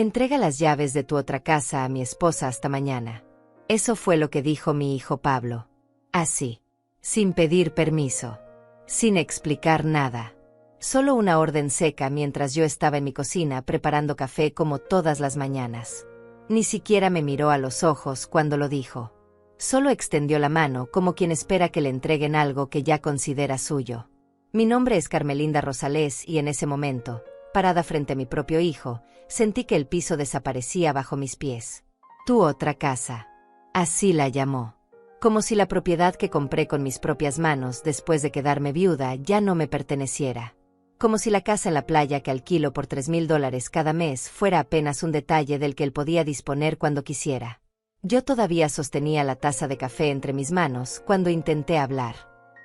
Entrega las llaves de tu otra casa a mi esposa hasta mañana. Eso fue lo que dijo mi hijo Pablo. Así. Sin pedir permiso. Sin explicar nada. Solo una orden seca mientras yo estaba en mi cocina preparando café como todas las mañanas. Ni siquiera me miró a los ojos cuando lo dijo. Solo extendió la mano como quien espera que le entreguen algo que ya considera suyo. Mi nombre es Carmelinda Rosales y en ese momento, parada frente a mi propio hijo, sentí que el piso desaparecía bajo mis pies. Tu otra casa. Así la llamó. Como si la propiedad que compré con mis propias manos después de quedarme viuda ya no me perteneciera. Como si la casa en la playa que alquilo por $3,000 cada mes fuera apenas un detalle del que él podía disponer cuando quisiera. Yo todavía sostenía la taza de café entre mis manos cuando intenté hablar.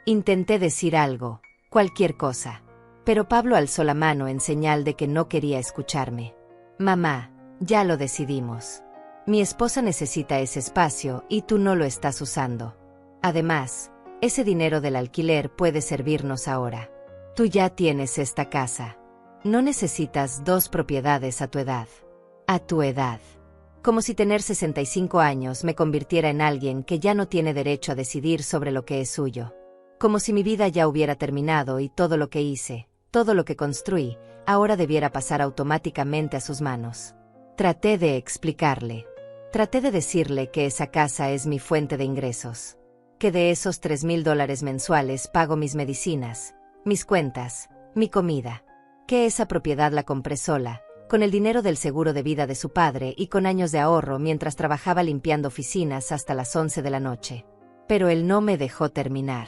Intenté decir algo, cualquier cosa. Pero Pablo alzó la mano en señal de que no quería escucharme. Mamá, ya lo decidimos. Mi esposa necesita ese espacio y tú no lo estás usando. Además, ese dinero del alquiler puede servirnos ahora. Tú ya tienes esta casa. No necesitas 2 propiedades a tu edad. A tu edad. Como si tener 65 años me convirtiera en alguien que ya no tiene derecho a decidir sobre lo que es suyo. Como si mi vida ya hubiera terminado y todo lo que hice, todo lo que construí, ahora debiera pasar automáticamente a sus manos. Traté de explicarle. Traté de decirle que esa casa es mi fuente de ingresos. Que de esos $3,000 mensuales pago mis medicinas, mis cuentas, mi comida. Que esa propiedad la compré sola, con el dinero del seguro de vida de su padre y con años de ahorro mientras trabajaba limpiando oficinas hasta las 11 de la noche. Pero él no me dejó terminar.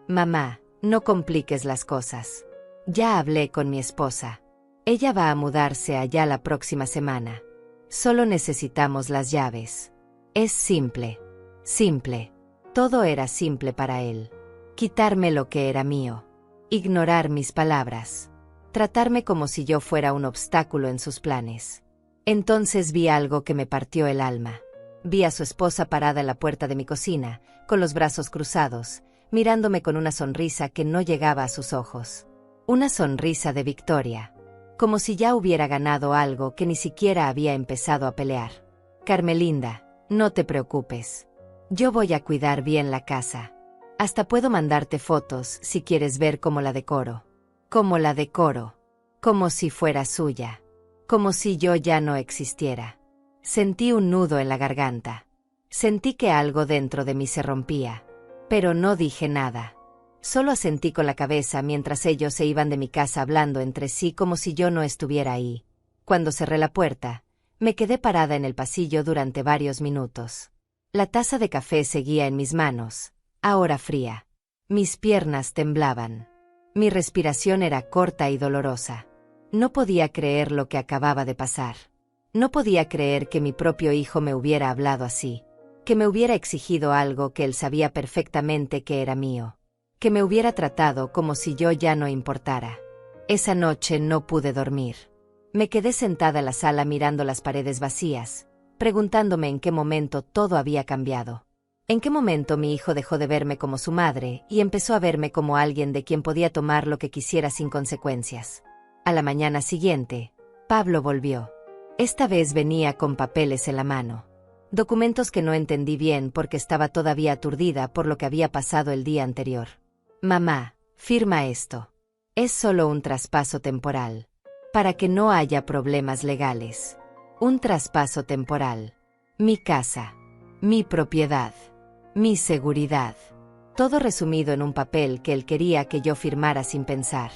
Mamá, no compliques las cosas. Ya hablé con mi esposa. Ella va a mudarse allá la próxima semana. Solo necesitamos las llaves. Es simple. Simple. Todo era simple para él. Quitarme lo que era mío. Ignorar mis palabras. Tratarme como si yo fuera un obstáculo en sus planes. Entonces vi algo que me partió el alma. Vi a su esposa parada en la puerta de mi cocina, con los brazos cruzados, mirándome con una sonrisa que no llegaba a sus ojos. Una sonrisa de victoria. Como si ya hubiera ganado algo que ni siquiera había empezado a pelear. Carmelinda, no te preocupes. Yo voy a cuidar bien la casa. Hasta puedo mandarte fotos si quieres ver cómo la decoro. Como la decoro. Como si fuera suya. Como si yo ya no existiera. Sentí un nudo en la garganta. Sentí que algo dentro de mí se rompía. Pero no dije nada. Solo asentí con la cabeza mientras ellos se iban de mi casa hablando entre sí como si yo no estuviera ahí. Cuando cerré la puerta, me quedé parada en el pasillo durante varios minutos. La taza de café seguía en mis manos, ahora fría. Mis piernas temblaban. Mi respiración era corta y dolorosa. No podía creer lo que acababa de pasar. No podía creer que mi propio hijo me hubiera hablado así. Que me hubiera exigido algo que él sabía perfectamente que era mío. Que me hubiera tratado como si yo ya no importara. Esa noche no pude dormir. Me quedé sentada en la sala mirando las paredes vacías, preguntándome en qué momento todo había cambiado. En qué momento mi hijo dejó de verme como su madre y empezó a verme como alguien de quien podía tomar lo que quisiera sin consecuencias. A la mañana siguiente, Pablo volvió. Esta vez venía con papeles en la mano. Documentos que no entendí bien porque estaba todavía aturdida por lo que había pasado el día anterior. Mamá, firma esto. Es solo un traspaso temporal. Para que no haya problemas legales. Un traspaso temporal. Mi casa. Mi propiedad. Mi seguridad. Todo resumido en un papel que él quería que yo firmara sin pensar.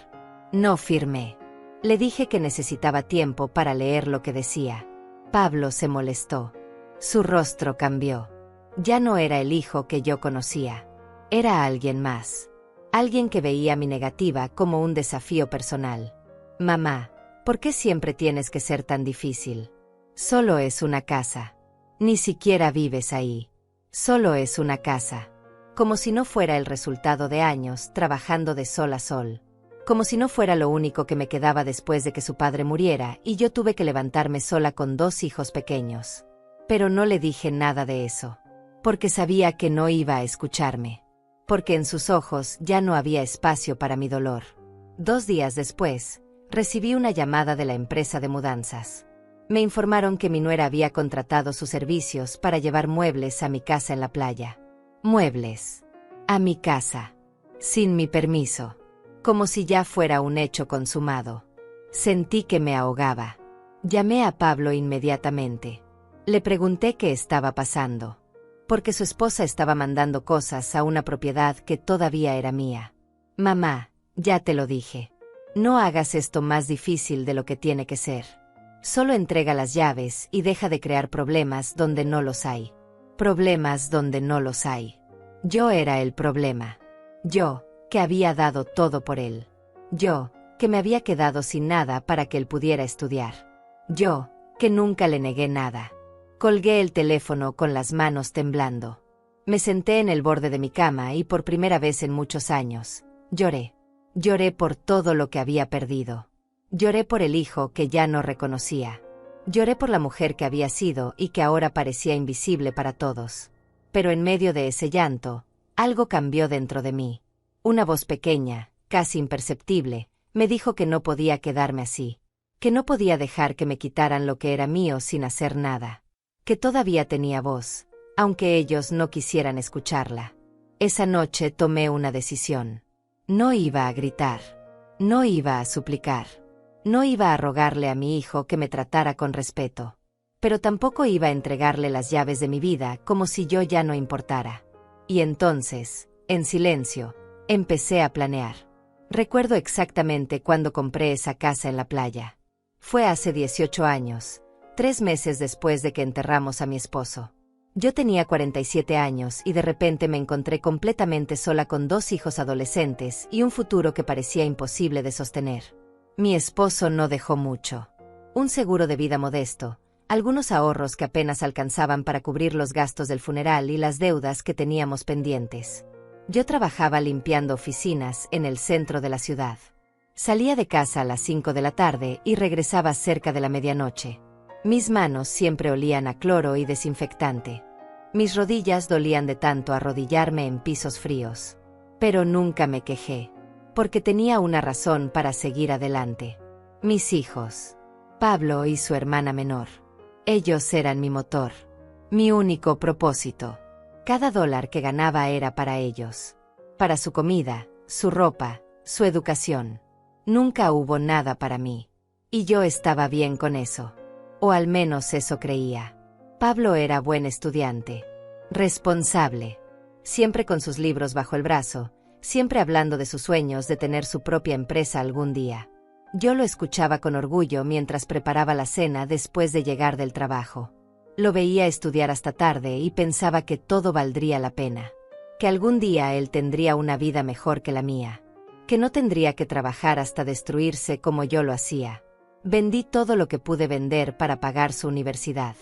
No firmé. Le dije que necesitaba tiempo para leer lo que decía. Pablo se molestó. Su rostro cambió. Ya no era el hijo que yo conocía. Era alguien más. Alguien que veía mi negativa como un desafío personal. Mamá, ¿por qué siempre tienes que ser tan difícil? Solo es una casa. Ni siquiera vives ahí. Solo es una casa. Como si no fuera el resultado de años trabajando de sol a sol. Como si no fuera lo único que me quedaba después de que su padre muriera y yo tuve que levantarme sola con 2 hijos pequeños. Pero no le dije nada de eso. Porque sabía que no iba a escucharme. Porque en sus ojos ya no había espacio para mi dolor. 2 días después, recibí una llamada de la empresa de mudanzas. Me informaron que mi nuera había contratado sus servicios para llevar muebles a mi casa en la playa. Muebles. A mi casa. Sin mi permiso. Como si ya fuera un hecho consumado. Sentí que me ahogaba. Llamé a Pablo inmediatamente. Le pregunté qué estaba pasando. Porque su esposa estaba mandando cosas a una propiedad que todavía era mía. Mamá, ya te lo dije. No hagas esto más difícil de lo que tiene que ser. Solo entrega las llaves y deja de crear problemas donde no los hay. Problemas donde no los hay. Yo era el problema. Yo, que había dado todo por él. Yo, que me había quedado sin nada para que él pudiera estudiar. Yo, que nunca le negué nada. Colgué el teléfono con las manos temblando. Me senté en el borde de mi cama y por primera vez en muchos años, lloré. Lloré por todo lo que había perdido. Lloré por el hijo que ya no reconocía. Lloré por la mujer que había sido y que ahora parecía invisible para todos. Pero en medio de ese llanto, algo cambió dentro de mí. Una voz pequeña, casi imperceptible, me dijo que no podía quedarme así. Que no podía dejar que me quitaran lo que era mío sin hacer nada. Que todavía tenía voz, aunque ellos no quisieran escucharla. Esa noche tomé una decisión. No iba a gritar. No iba a suplicar. No iba a rogarle a mi hijo que me tratara con respeto. Pero tampoco iba a entregarle las llaves de mi vida como si yo ya no importara. Y entonces, en silencio, empecé a planear. Recuerdo exactamente cuándo compré esa casa en la playa. Fue hace 18 años, 3 meses después de que enterramos a mi esposo. Yo tenía 47 años y de repente me encontré completamente sola con 2 hijos adolescentes y un futuro que parecía imposible de sostener. Mi esposo no dejó mucho. Un seguro de vida modesto, algunos ahorros que apenas alcanzaban para cubrir los gastos del funeral y las deudas que teníamos pendientes. Yo trabajaba limpiando oficinas en el centro de la ciudad. Salía de casa a las 5 de la tarde y regresaba cerca de la medianoche. Mis manos siempre olían a cloro y desinfectante. Mis rodillas dolían de tanto arrodillarme en pisos fríos. Pero nunca me quejé, porque tenía una razón para seguir adelante. Mis hijos. Pablo y su hermana menor. Ellos eran mi motor. Mi único propósito. Cada dólar que ganaba era para ellos. Para su comida, su ropa, su educación. Nunca hubo nada para mí. Y yo estaba bien con eso. O al menos eso creía. Pablo era buen estudiante. Responsable. Siempre con sus libros bajo el brazo, siempre hablando de sus sueños de tener su propia empresa algún día. Yo lo escuchaba con orgullo mientras preparaba la cena después de llegar del trabajo. Lo veía estudiar hasta tarde y pensaba que todo valdría la pena. Que algún día él tendría una vida mejor que la mía. Que no tendría que trabajar hasta destruirse como yo lo hacía. Vendí todo lo que pude vender para pagar su universidad.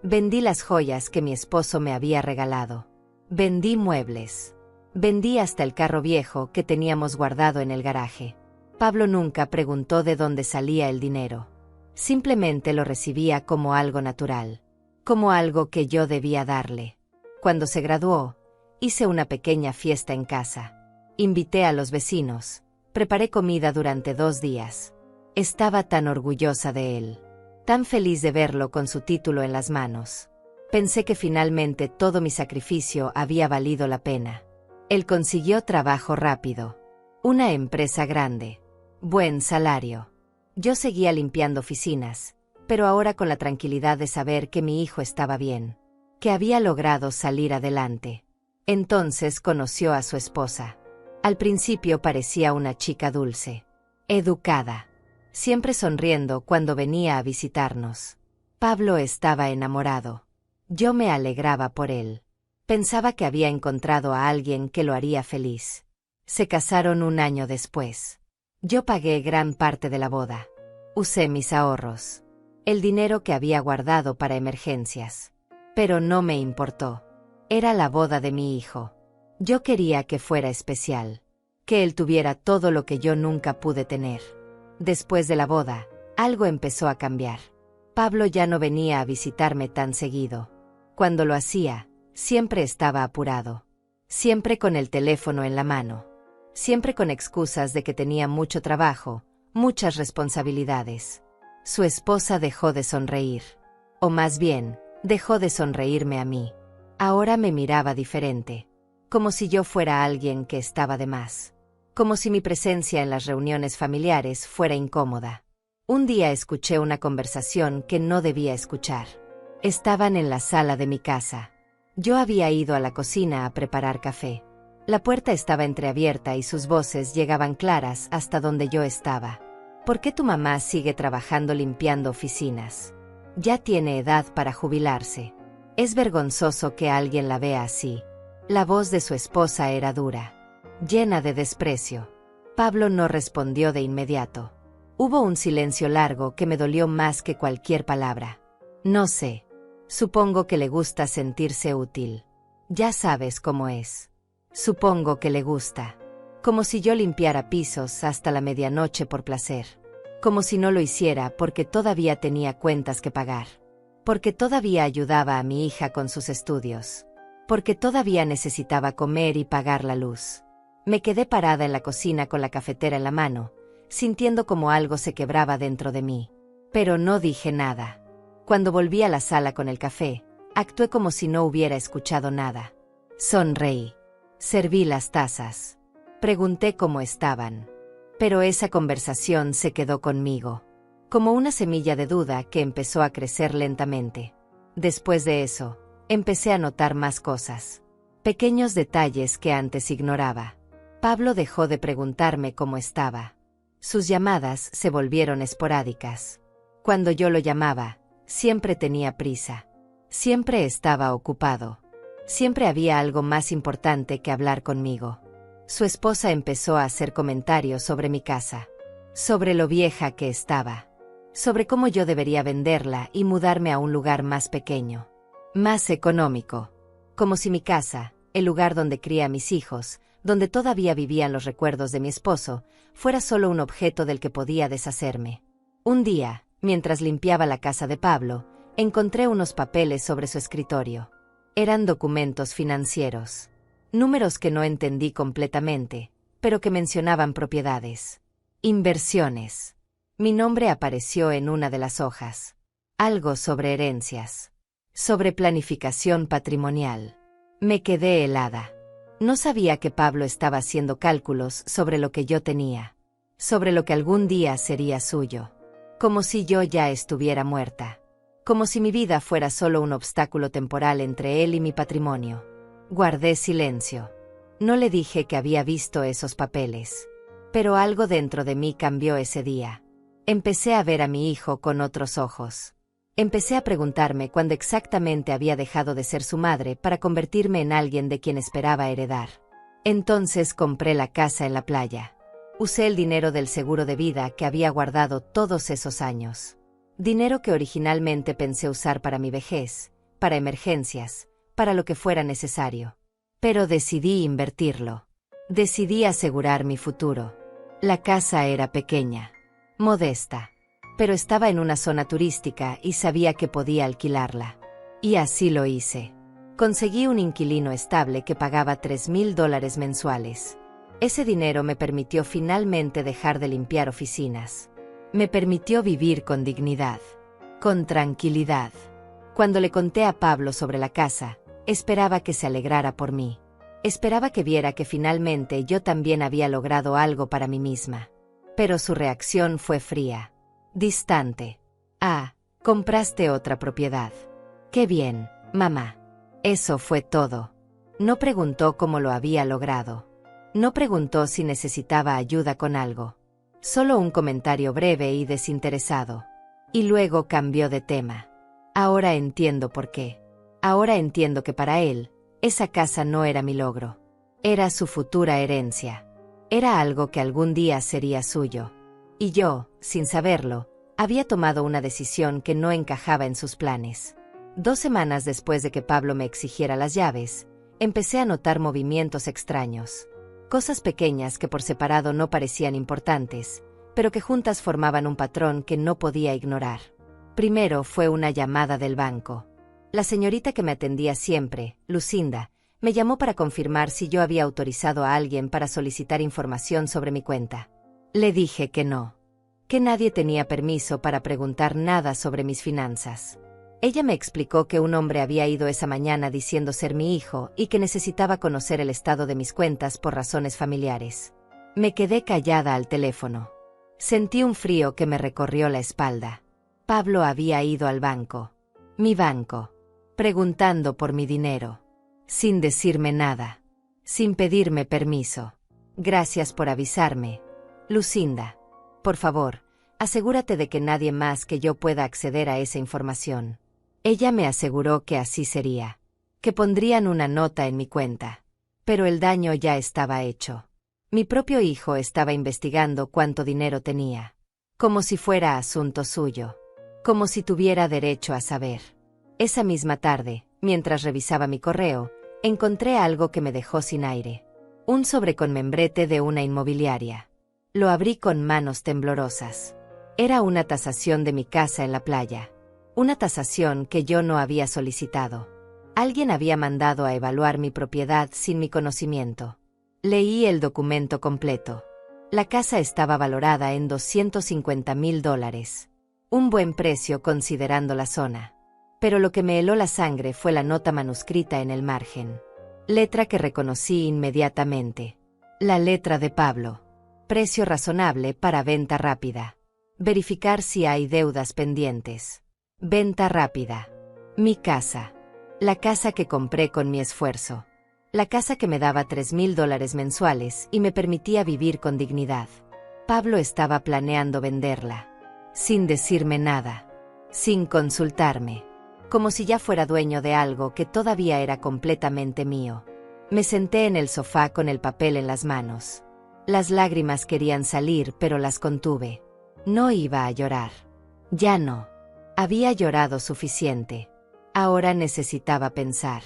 Vendí las joyas que mi esposo me había regalado. Vendí muebles. Vendí hasta el carro viejo que teníamos guardado en el garaje. Pablo nunca preguntó de dónde salía el dinero. Simplemente lo recibía como algo natural. Como algo que yo debía darle. Cuando se graduó, hice una pequeña fiesta en casa. Invité a los vecinos. Preparé comida durante 2 días. Estaba tan orgullosa de él. Tan feliz de verlo con su título en las manos. Pensé que finalmente todo mi sacrificio había valido la pena. Él consiguió trabajo rápido. Una empresa grande. Buen salario. Yo seguía limpiando oficinas, pero ahora con la tranquilidad de saber que mi hijo estaba bien. Que había logrado salir adelante. Entonces conoció a su esposa. Al principio parecía una chica dulce. Educada. Siempre sonriendo cuando venía a visitarnos. Pablo estaba enamorado. Yo me alegraba por él. Pensaba que había encontrado a alguien que lo haría feliz. Se casaron 1 año después. Yo pagué gran parte de la boda. Usé mis ahorros. El dinero que había guardado para emergencias. Pero no me importó. Era la boda de mi hijo. Yo quería que fuera especial. Que él tuviera todo lo que yo nunca pude tener. Después de la boda, algo empezó a cambiar. Pablo ya no venía a visitarme tan seguido. Cuando lo hacía, siempre estaba apurado. Siempre con el teléfono en la mano. Siempre con excusas de que tenía mucho trabajo, muchas responsabilidades. Su esposa dejó de sonreír. O más bien, dejó de sonreírme a mí. Ahora me miraba diferente. Como si yo fuera alguien que estaba de más. Como si mi presencia en las reuniones familiares fuera incómoda. Un día escuché una conversación que no debía escuchar. Estaban en la sala de mi casa. Yo había ido a la cocina a preparar café. La puerta estaba entreabierta y sus voces llegaban claras hasta donde yo estaba. ¿Por qué tu mamá sigue trabajando limpiando oficinas? Ya tiene edad para jubilarse. Es vergonzoso que alguien la vea así. La voz de su esposa era dura, llena de desprecio. Pablo no respondió de inmediato. Hubo un silencio largo que me dolió más que cualquier palabra. No sé. Supongo que le gusta sentirse útil. Ya sabes cómo es. Supongo que le gusta. Como si yo limpiara pisos hasta la medianoche por placer. Como si no lo hiciera porque todavía tenía cuentas que pagar. Porque todavía ayudaba a mi hija con sus estudios. Porque todavía necesitaba comer y pagar la luz. Me quedé parada en la cocina con la cafetera en la mano, sintiendo como algo se quebraba dentro de mí. Pero no dije nada. Cuando volví a la sala con el café, actué como si no hubiera escuchado nada. Sonreí. Serví las tazas. Pregunté cómo estaban. Pero esa conversación se quedó conmigo. Como una semilla de duda que empezó a crecer lentamente. Después de eso, empecé a notar más cosas. Pequeños detalles que antes ignoraba. Pablo dejó de preguntarme cómo estaba. Sus llamadas se volvieron esporádicas. Cuando yo lo llamaba, siempre tenía prisa. Siempre estaba ocupado. Siempre había algo más importante que hablar conmigo. Su esposa empezó a hacer comentarios sobre mi casa. Sobre lo vieja que estaba. Sobre cómo yo debería venderla y mudarme a un lugar más pequeño. Más económico. Como si mi casa, el lugar donde cría a mis hijos, donde todavía vivían los recuerdos de mi esposo, fuera solo un objeto del que podía deshacerme. Un día, mientras limpiaba la casa de Pablo, encontré unos papeles sobre su escritorio. Eran documentos financieros. Números que no entendí completamente, pero que mencionaban propiedades. Inversiones. Mi nombre apareció en una de las hojas. Algo sobre herencias. Sobre planificación patrimonial. Me quedé helada. No sabía que Pablo estaba haciendo cálculos sobre lo que yo tenía. Sobre lo que algún día sería suyo. Como si yo ya estuviera muerta. Como si mi vida fuera solo un obstáculo temporal entre él y mi patrimonio. Guardé silencio. No le dije que había visto esos papeles. Pero algo dentro de mí cambió ese día. Empecé a ver a mi hijo con otros ojos. Empecé a preguntarme cuándo exactamente había dejado de ser su madre para convertirme en alguien de quien esperaba heredar. Entonces compré la casa en la playa. Usé el dinero del seguro de vida que había guardado todos esos años. Dinero que originalmente pensé usar para mi vejez, para emergencias, para lo que fuera necesario. Pero decidí invertirlo. Decidí asegurar mi futuro. La casa era pequeña, modesta, pero estaba en una zona turística y sabía que podía alquilarla. Y así lo hice. Conseguí un inquilino estable que pagaba $3,000 mensuales. Ese dinero me permitió finalmente dejar de limpiar oficinas. Me permitió vivir con dignidad, con tranquilidad. Cuando le conté a Pablo sobre la casa, esperaba que se alegrara por mí. Esperaba que viera que finalmente yo también había logrado algo para mí misma. Pero su reacción fue fría, distante. Ah, compraste otra propiedad. Qué bien, mamá. Eso fue todo. No preguntó cómo lo había logrado. No preguntó si necesitaba ayuda con algo. Solo un comentario breve y desinteresado. Y luego cambió de tema. Ahora entiendo por qué. Ahora entiendo que para él, esa casa no era mi logro. Era su futura herencia. Era algo que algún día sería suyo. Y yo, sin saberlo, había tomado una decisión que no encajaba en sus planes. 2 semanas después de que Pablo me exigiera las llaves, empecé a notar movimientos extraños. Cosas pequeñas que por separado no parecían importantes, pero que juntas formaban un patrón que no podía ignorar. Primero fue una llamada del banco. La señorita que me atendía siempre, Lucinda, me llamó para confirmar si yo había autorizado a alguien para solicitar información sobre mi cuenta. Le dije que no. que nadie tenía permiso para preguntar nada sobre mis finanzas. Ella me explicó que un hombre había ido esa mañana diciendo ser mi hijo y que necesitaba conocer el estado de mis cuentas por razones familiares. Me quedé callada al teléfono. Sentí un frío que me recorrió la espalda. Pablo había ido al banco. Mi banco. Preguntando por mi dinero. Sin decirme nada. Sin pedirme permiso. Gracias por avisarme. Lucinda. Por favor, asegúrate de que nadie más que yo pueda acceder a esa información. Ella me aseguró que así sería. Que pondrían una nota en mi cuenta. Pero el daño ya estaba hecho. Mi propio hijo estaba investigando cuánto dinero tenía. Como si fuera asunto suyo. Como si tuviera derecho a saber. Esa misma tarde, mientras revisaba mi correo, encontré algo que me dejó sin aire. Un sobre con membrete de una inmobiliaria. Lo abrí con manos temblorosas. Era una tasación de mi casa en la playa. Una tasación que yo no había solicitado. Alguien había mandado a evaluar mi propiedad sin mi conocimiento. Leí el documento completo. La casa estaba valorada en $250,000. Un buen precio considerando la zona. Pero lo que me heló la sangre fue la nota manuscrita en el margen. Letra que reconocí inmediatamente. La letra de Pablo. Precio razonable para venta rápida. Verificar si hay deudas pendientes. Venta rápida. Mi casa. La casa que compré con mi esfuerzo. La casa que me daba $3,000 mensuales y me permitía vivir con dignidad. Pablo estaba planeando venderla. Sin decirme nada. Sin consultarme. Como si ya fuera dueño de algo que todavía era completamente mío. Me senté en el sofá con el papel en las manos. Las lágrimas querían salir, pero las contuve. No iba a llorar. Ya no. Había llorado suficiente. Ahora necesitaba pensar.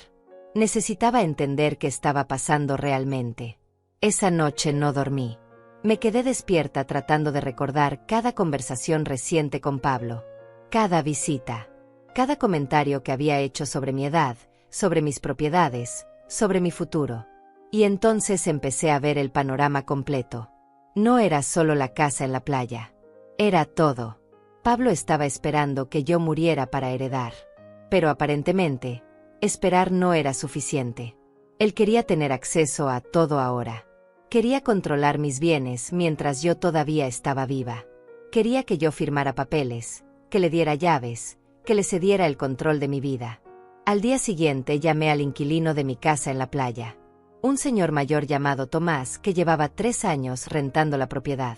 Necesitaba entender qué estaba pasando realmente. Esa noche no dormí. Me quedé despierta tratando de recordar cada conversación reciente con Pablo. Cada visita. Cada comentario que había hecho sobre mi edad, sobre mis propiedades, sobre mi futuro. Y entonces empecé a ver el panorama completo. No era solo la casa en la playa. Era todo. Pablo estaba esperando que yo muriera para heredar. Pero aparentemente, esperar no era suficiente. Él quería tener acceso a todo ahora. Quería controlar mis bienes mientras yo todavía estaba viva. Quería que yo firmara papeles, que le diera llaves, que le cediera el control de mi vida. Al día siguiente llamé al inquilino de mi casa en la playa. Un señor mayor llamado Tomás que llevaba 3 años rentando la propiedad.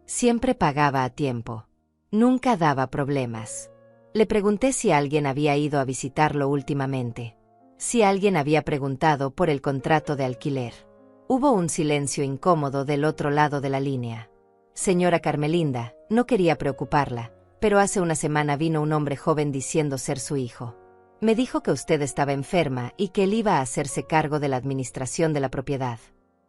Siempre pagaba a tiempo. Nunca daba problemas. Le pregunté si alguien había ido a visitarlo últimamente. Si alguien había preguntado por el contrato de alquiler. Hubo un silencio incómodo del otro lado de la línea. Señora Carmelinda, no quería preocuparla, pero hace una semana vino un hombre joven diciendo ser su hijo. Me dijo que usted estaba enferma y que él iba a hacerse cargo de la administración de la propiedad.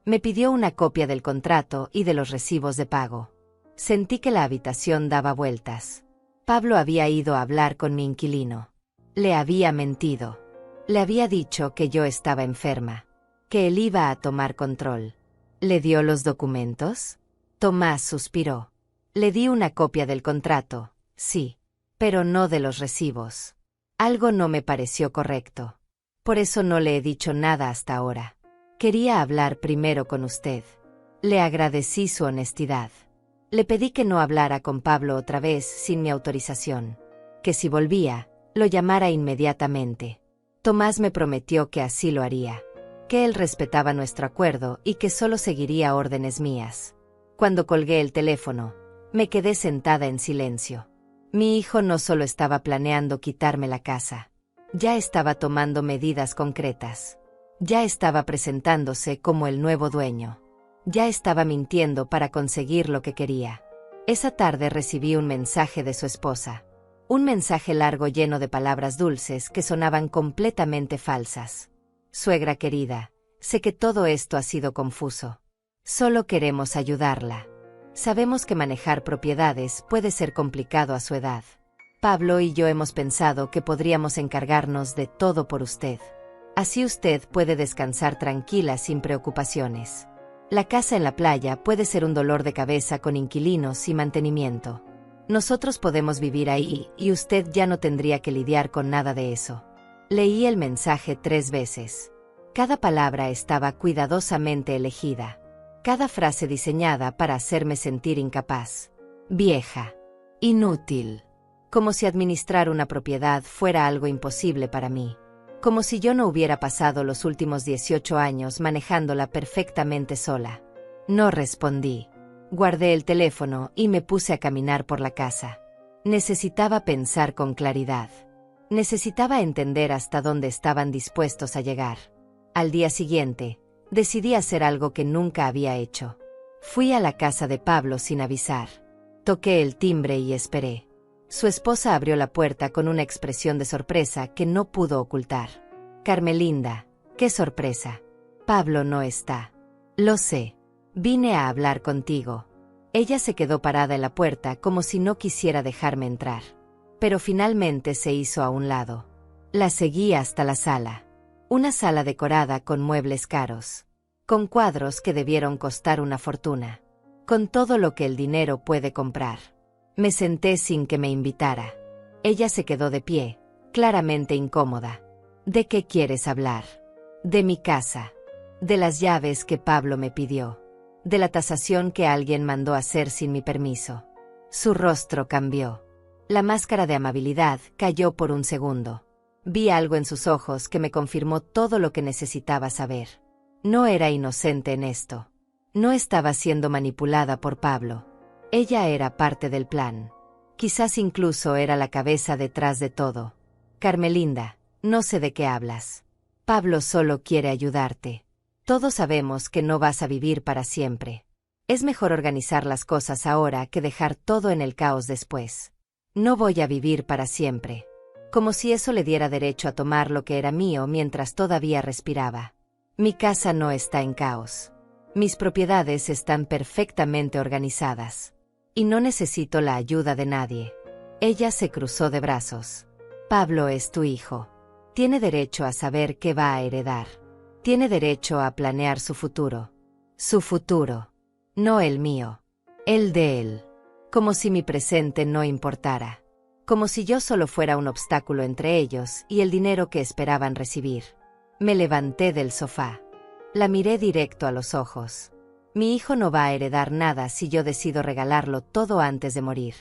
Me pidió una copia del contrato y de los recibos de pago. Sentí que la habitación daba vueltas. Pablo había ido a hablar con mi inquilino. Le había mentido. Le había dicho que yo estaba enferma, que él iba a tomar control. ¿Le dio los documentos? Tomás suspiró. Le di una copia del contrato, sí, pero no de los recibos. Algo no me pareció correcto. Por eso no le he dicho nada hasta ahora. Quería hablar primero con usted. Le agradecí su honestidad. Le pedí que no hablara con Pablo otra vez sin mi autorización. Que si volvía, lo llamara inmediatamente. Tomás me prometió que así lo haría. Que él respetaba nuestro acuerdo y que solo seguiría órdenes mías. Cuando colgué el teléfono, me quedé sentada en silencio. Mi hijo no solo estaba planeando quitarme la casa. Ya estaba tomando medidas concretas. Ya estaba presentándose como el nuevo dueño. Ya estaba mintiendo para conseguir lo que quería. Esa tarde recibí un mensaje de su esposa. Un mensaje largo lleno de palabras dulces que sonaban completamente falsas. Suegra querida, sé que todo esto ha sido confuso. Solo queremos ayudarla. Sabemos que manejar propiedades puede ser complicado a su edad. Pablo y yo hemos pensado que podríamos encargarnos de todo por usted. Así usted puede descansar tranquila sin preocupaciones. La casa en la playa puede ser un dolor de cabeza con inquilinos y mantenimiento. Nosotros podemos vivir ahí, y usted ya no tendría que lidiar con nada de eso. Leí el mensaje 3 veces. Cada palabra estaba cuidadosamente elegida. Cada frase diseñada para hacerme sentir incapaz. Vieja. Inútil. Como si administrar una propiedad fuera algo imposible para mí. Como si yo no hubiera pasado los últimos 18 años manejándola perfectamente sola. No respondí. Guardé el teléfono y me puse a caminar por la casa. Necesitaba pensar con claridad. Necesitaba entender hasta dónde estaban dispuestos a llegar. Al día siguiente, decidí hacer algo que nunca había hecho. Fui a la casa de Pablo sin avisar. Toqué el timbre y esperé. Su esposa abrió la puerta con una expresión de sorpresa que no pudo ocultar. Carmelinda, qué sorpresa. Pablo no está. Lo sé. Vine a hablar contigo. Ella se quedó parada en la puerta como si no quisiera dejarme entrar. Pero finalmente se hizo a un lado. La seguí hasta la sala. Una sala decorada con muebles caros. Con cuadros que debieron costar una fortuna. Con todo lo que el dinero puede comprar. Me senté sin que me invitara. Ella se quedó de pie, claramente incómoda. ¿De qué quieres hablar? De mi casa. De las llaves que Pablo me pidió. De la tasación que alguien mandó hacer sin mi permiso. Su rostro cambió. La máscara de amabilidad cayó por un segundo. Vi algo en sus ojos que me confirmó todo lo que necesitaba saber. No era inocente en esto. No estaba siendo manipulada por Pablo. Ella era parte del plan. Quizás incluso era la cabeza detrás de todo. Carmelinda, no sé de qué hablas. Pablo solo quiere ayudarte. Todos sabemos que no vas a vivir para siempre. Es mejor organizar las cosas ahora que dejar todo en el caos después. No voy a vivir para siempre. Como si eso le diera derecho a tomar lo que era mío mientras todavía respiraba. Mi casa no está en caos. Mis propiedades están perfectamente organizadas. Y no necesito la ayuda de nadie. Ella se cruzó de brazos. Pablo es tu hijo. Tiene derecho a saber qué va a heredar. Tiene derecho a planear su futuro. Su futuro. No el mío. El de él. Como si mi presente no importara. Como si yo solo fuera un obstáculo entre ellos y el dinero que esperaban recibir. Me levanté del sofá. La miré directo a los ojos. Mi hijo no va a heredar nada si yo decido regalarlo todo antes de morir.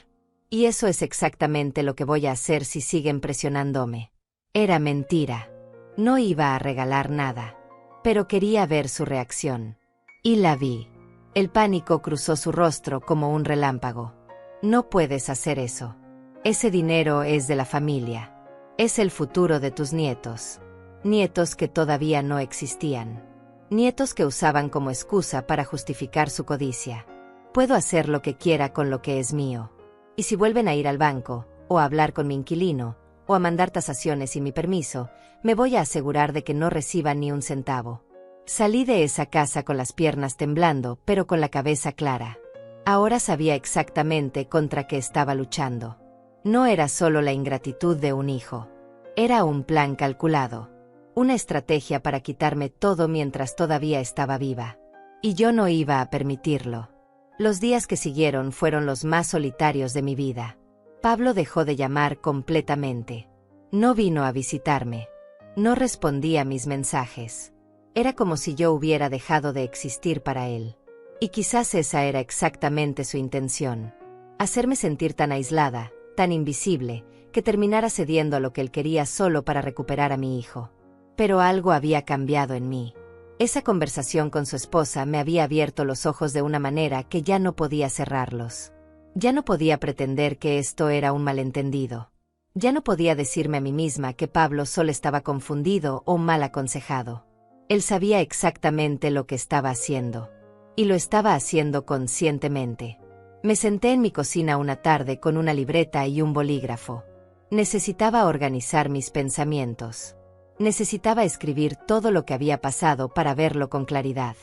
Y eso es exactamente lo que voy a hacer si siguen presionándome. Era mentira. No iba a regalar nada. Pero quería ver su reacción. Y la vi. El pánico cruzó su rostro como un relámpago. No puedes hacer eso. Ese dinero es de la familia. Es el futuro de tus nietos. Nietos que todavía no existían. Nietos que usaban como excusa para justificar su codicia. Puedo hacer lo que quiera con lo que es mío. Y si vuelven a ir al banco, o a hablar con mi inquilino, o a mandar tasaciones sin mi permiso, me voy a asegurar de que no reciban ni un centavo. Salí de esa casa con las piernas temblando, pero con la cabeza clara. Ahora sabía exactamente contra qué estaba luchando. No era solo la ingratitud de un hijo. Era un plan calculado. Una estrategia para quitarme todo mientras todavía estaba viva. Y yo no iba a permitirlo. Los días que siguieron fueron los más solitarios de mi vida. Pablo dejó de llamar completamente. No vino a visitarme. No respondía a mis mensajes. Era como si yo hubiera dejado de existir para él. Y quizás esa era exactamente su intención. Hacerme sentir tan aislada, tan invisible, que terminara cediendo a lo que él quería solo para recuperar a mi hijo. Pero algo había cambiado en mí. Esa conversación con su esposa me había abierto los ojos de una manera que ya no podía cerrarlos. Ya no podía pretender que esto era un malentendido. Ya no podía decirme a mí misma que Pablo solo estaba confundido o mal aconsejado. Él sabía exactamente lo que estaba haciendo. Y lo estaba haciendo conscientemente. Me senté en mi cocina una tarde con una libreta y un bolígrafo. Necesitaba organizar mis pensamientos. Necesitaba escribir todo lo que había pasado para verlo con claridad.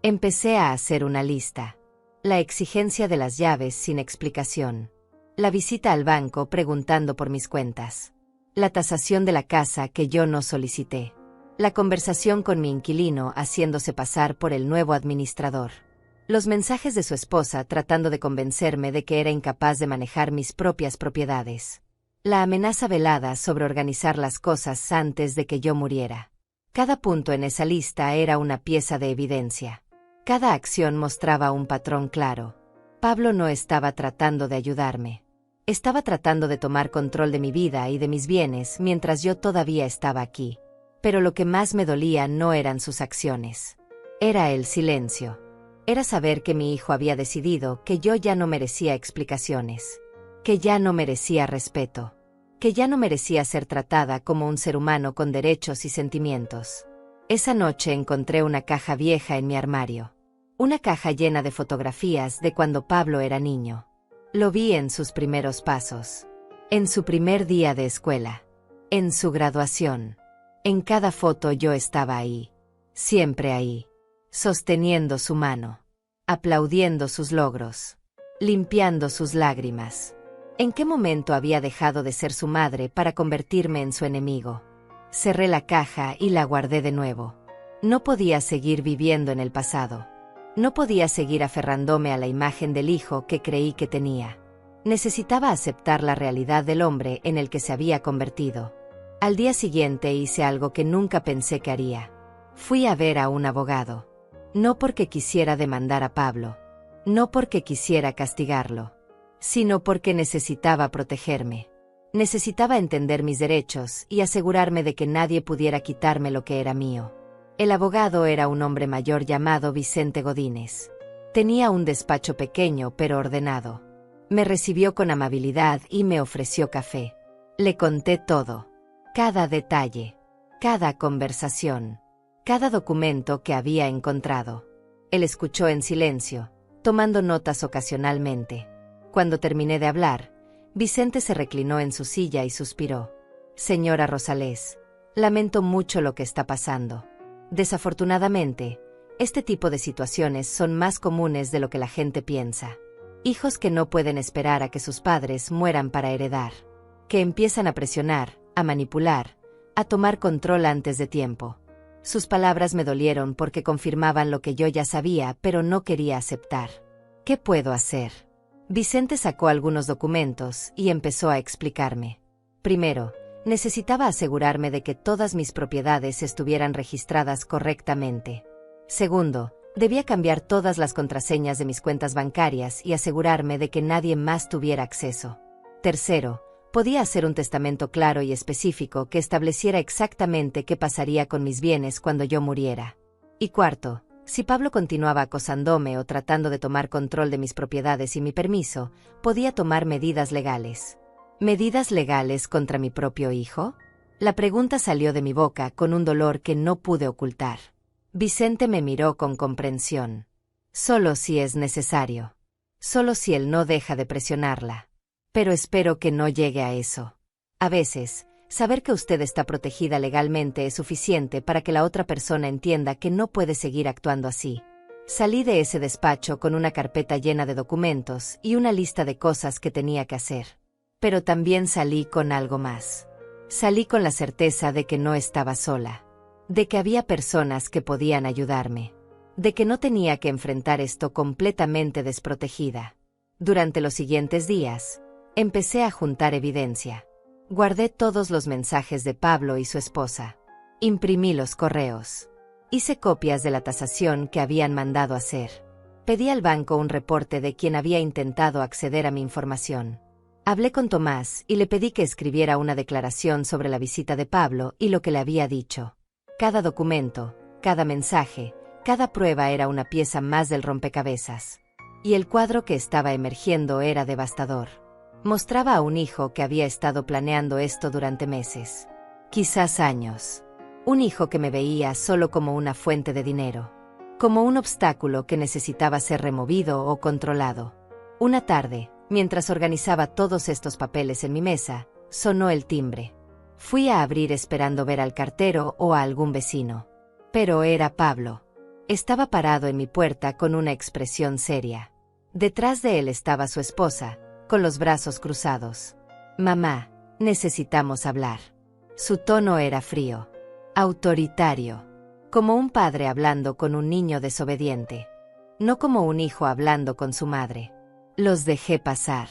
Empecé a hacer una lista. La exigencia de las llaves sin explicación. La visita al banco preguntando por mis cuentas. La tasación de la casa que yo no solicité. La conversación con mi inquilino haciéndose pasar por el nuevo administrador. Los mensajes de su esposa tratando de convencerme de que era incapaz de manejar mis propias propiedades. La amenaza velada sobre organizar las cosas antes de que yo muriera. Cada punto en esa lista era una pieza de evidencia. Cada acción mostraba un patrón claro. Pablo no estaba tratando de ayudarme. Estaba tratando de tomar control de mi vida y de mis bienes mientras yo todavía estaba aquí. Pero lo que más me dolía no eran sus acciones. Era el silencio. Era saber que mi hijo había decidido que yo ya no merecía explicaciones. Que ya no merecía respeto. Que ya no merecía ser tratada como un ser humano con derechos y sentimientos. Esa noche encontré una caja vieja en mi armario. Una caja llena de fotografías de cuando Pablo era niño. Lo vi en sus primeros pasos. En su primer día de escuela. En su graduación. En cada foto yo estaba ahí. Siempre ahí. Sosteniendo su mano. Aplaudiendo sus logros. Limpiando sus lágrimas. ¿En qué momento había dejado de ser su madre para convertirme en su enemigo? Cerré la caja y la guardé de nuevo. No podía seguir viviendo en el pasado. No podía seguir aferrándome a la imagen del hijo que creí que tenía. Necesitaba aceptar la realidad del hombre en el que se había convertido. Al día siguiente hice algo que nunca pensé que haría. Fui a ver a un abogado. No porque quisiera demandar a Pablo. No porque quisiera castigarlo. Sino porque necesitaba protegerme. Necesitaba entender mis derechos y asegurarme de que nadie pudiera quitarme lo que era mío. El abogado era un hombre mayor llamado Vicente Godínez. Tenía un despacho pequeño pero ordenado. Me recibió con amabilidad y me ofreció café. Le conté todo. Cada detalle. Cada conversación. Cada documento que había encontrado. Él escuchó en silencio, tomando notas ocasionalmente. Cuando terminé de hablar, Vicente se reclinó en su silla y suspiró. Señora Rosales, lamento mucho lo que está pasando. Desafortunadamente, este tipo de situaciones son más comunes de lo que la gente piensa. Hijos que no pueden esperar a que sus padres mueran para heredar. Que empiezan a presionar, a manipular, a tomar control antes de tiempo. Sus palabras me dolieron porque confirmaban lo que yo ya sabía, pero no quería aceptar. ¿Qué puedo hacer? Vicente sacó algunos documentos y empezó a explicarme. Primero, necesitaba asegurarme de que todas mis propiedades estuvieran registradas correctamente. Segundo, debía cambiar todas las contraseñas de mis cuentas bancarias y asegurarme de que nadie más tuviera acceso. Tercero, podía hacer un testamento claro y específico que estableciera exactamente qué pasaría con mis bienes cuando yo muriera. Y cuarto, si Pablo continuaba acosándome o tratando de tomar control de mis propiedades y mi permiso, podía tomar medidas legales. ¿Medidas legales contra mi propio hijo? La pregunta salió de mi boca con un dolor que no pude ocultar. Vicente me miró con comprensión. Solo si es necesario. Solo si él no deja de presionarla. Pero espero que no llegue a eso. A veces, saber que usted está protegida legalmente es suficiente para que la otra persona entienda que no puede seguir actuando así. Salí de ese despacho con una carpeta llena de documentos y una lista de cosas que tenía que hacer. Pero también salí con algo más. Salí con la certeza de que no estaba sola. De que había personas que podían ayudarme. De que no tenía que enfrentar esto completamente desprotegida. Durante los siguientes días, empecé a juntar evidencia. Guardé todos los mensajes de Pablo y su esposa. Imprimí los correos. Hice copias de la tasación que habían mandado hacer. Pedí al banco un reporte de quien había intentado acceder a mi información. Hablé con Tomás y le pedí que escribiera una declaración sobre la visita de Pablo y lo que le había dicho. Cada documento, cada mensaje, cada prueba era una pieza más del rompecabezas. Y el cuadro que estaba emergiendo era devastador. Mostraba a un hijo que había estado planeando esto durante meses. Quizás años. Un hijo que me veía solo como una fuente de dinero. Como un obstáculo que necesitaba ser removido o controlado. Una tarde, mientras organizaba todos estos papeles en mi mesa, sonó el timbre. Fui a abrir esperando ver al cartero o a algún vecino. Pero era Pablo. Estaba parado en mi puerta con una expresión seria. Detrás de él estaba su esposa, con los brazos cruzados. Mamá, necesitamos hablar. Su tono era frío. autoritario, como un padre hablando con un niño desobediente, no como un hijo hablando con su madre. Los dejé pasar.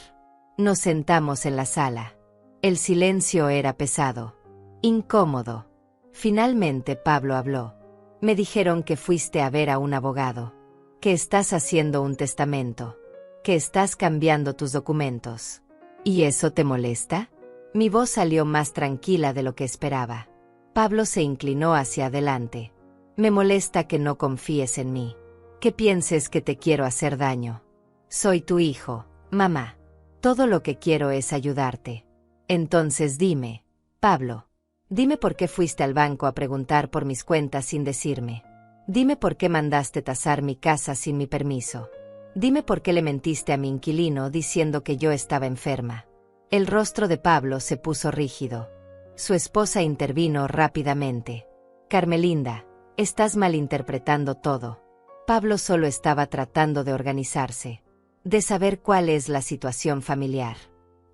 Nos sentamos en la sala. El silencio era pesado, incómodo. Finalmente Pablo habló. Me dijeron que fuiste a ver a un abogado, que estás haciendo un testamento, que estás cambiando tus documentos. ¿Y eso te molesta? Mi voz salió más tranquila de lo que esperaba. Pablo se inclinó hacia adelante. Me molesta que no confíes en mí, que pienses que te quiero hacer daño. Soy tu hijo, mamá. Todo lo que quiero es ayudarte. Entonces dime, Pablo, dime por qué fuiste al banco a preguntar por mis cuentas sin decirme. Dime por qué mandaste tasar mi casa sin mi permiso. Dime por qué le mentiste a mi inquilino diciendo que yo estaba enferma. El rostro de Pablo se puso rígido. Su esposa intervino rápidamente. Carmelinda, estás malinterpretando todo. Pablo solo estaba tratando de organizarse, de saber cuál es la situación familiar.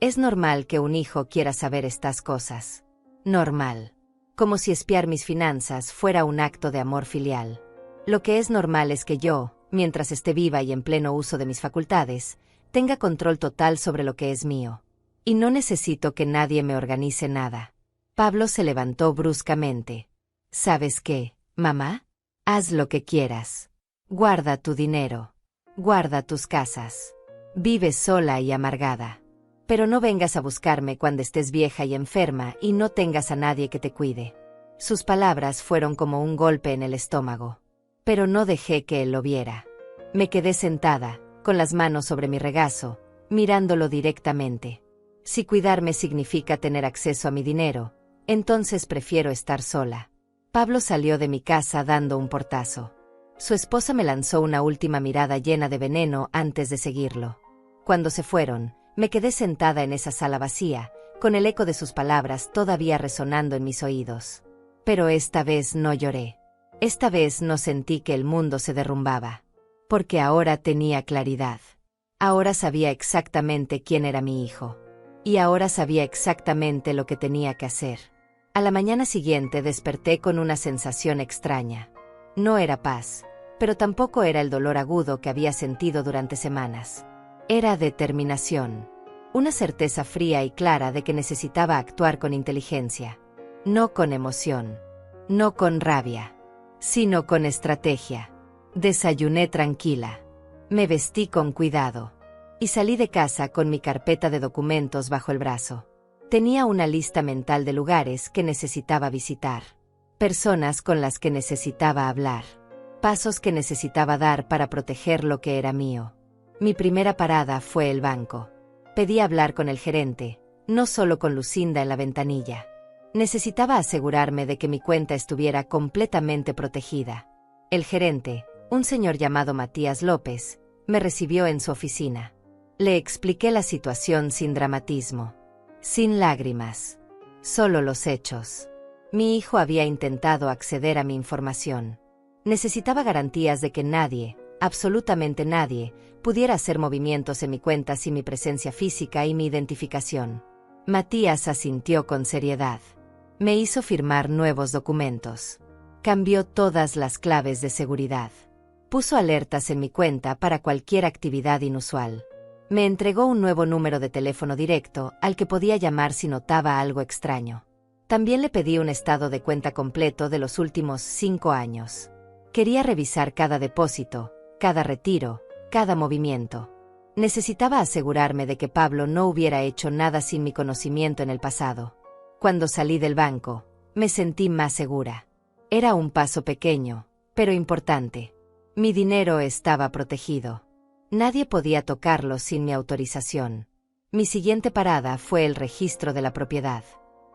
Es normal que un hijo quiera saber estas cosas. Normal. Como si espiar mis finanzas fuera un acto de amor filial. Lo que es normal es que yo, mientras esté viva y en pleno uso de mis facultades, tenga control total sobre lo que es mío. Y no necesito que nadie me organice nada. Pablo se levantó bruscamente. ¿Sabes qué, mamá? Haz lo que quieras. Guarda tu dinero. Guarda tus casas. Vive sola y amargada. Pero no vengas a buscarme cuando estés vieja y enferma y no tengas a nadie que te cuide. Sus palabras fueron como un golpe en el estómago. Pero no dejé que él lo viera. Me quedé sentada, con las manos sobre mi regazo, mirándolo directamente. Si cuidarme significa tener acceso a mi dinero, entonces prefiero estar sola. Pablo salió de mi casa dando un portazo. Su esposa me lanzó una última mirada llena de veneno antes de seguirlo. Cuando se fueron, me quedé sentada en esa sala vacía, con el eco de sus palabras todavía resonando en mis oídos. Pero esta vez no lloré. Esta vez no sentí que el mundo se derrumbaba. Porque ahora tenía claridad. Ahora sabía exactamente quién era mi hijo. Y ahora sabía exactamente lo que tenía que hacer. A la mañana siguiente desperté con una sensación extraña. No era paz, pero tampoco era el dolor agudo que había sentido durante semanas. Era determinación. Una certeza fría y clara de que necesitaba actuar con inteligencia. No con emoción. No con rabia. Sino con estrategia. Desayuné tranquila. Me vestí con cuidado. Y salí de casa con mi carpeta de documentos bajo el brazo. Tenía una lista mental de lugares que necesitaba visitar. Personas con las que necesitaba hablar. Pasos que necesitaba dar para proteger lo que era mío. Mi primera parada fue el banco. Pedí hablar con el gerente, no solo con Lucinda en la ventanilla. Necesitaba asegurarme de que mi cuenta estuviera completamente protegida. El gerente, un señor llamado Matías López, me recibió en su oficina. Le expliqué la situación sin dramatismo, sin lágrimas, solo los hechos. Mi hijo había intentado acceder a mi información. Necesitaba garantías de que nadie, absolutamente nadie, pudiera hacer movimientos en mi cuenta sin mi presencia física y mi identificación. Matías asintió con seriedad. Me hizo firmar nuevos documentos. Cambió todas las claves de seguridad. Puso alertas en mi cuenta para cualquier actividad inusual. Me entregó un nuevo número de teléfono directo al que podía llamar si notaba algo extraño. También le pedí un estado de cuenta completo de los últimos 5 años. Quería revisar cada depósito, cada retiro, cada movimiento. Necesitaba asegurarme de que Pablo no hubiera hecho nada sin mi conocimiento en el pasado. Cuando salí del banco, me sentí más segura. Era un paso pequeño, pero importante. Mi dinero estaba protegido. Nadie podía tocarlo sin mi autorización. Mi siguiente parada fue el registro de la propiedad.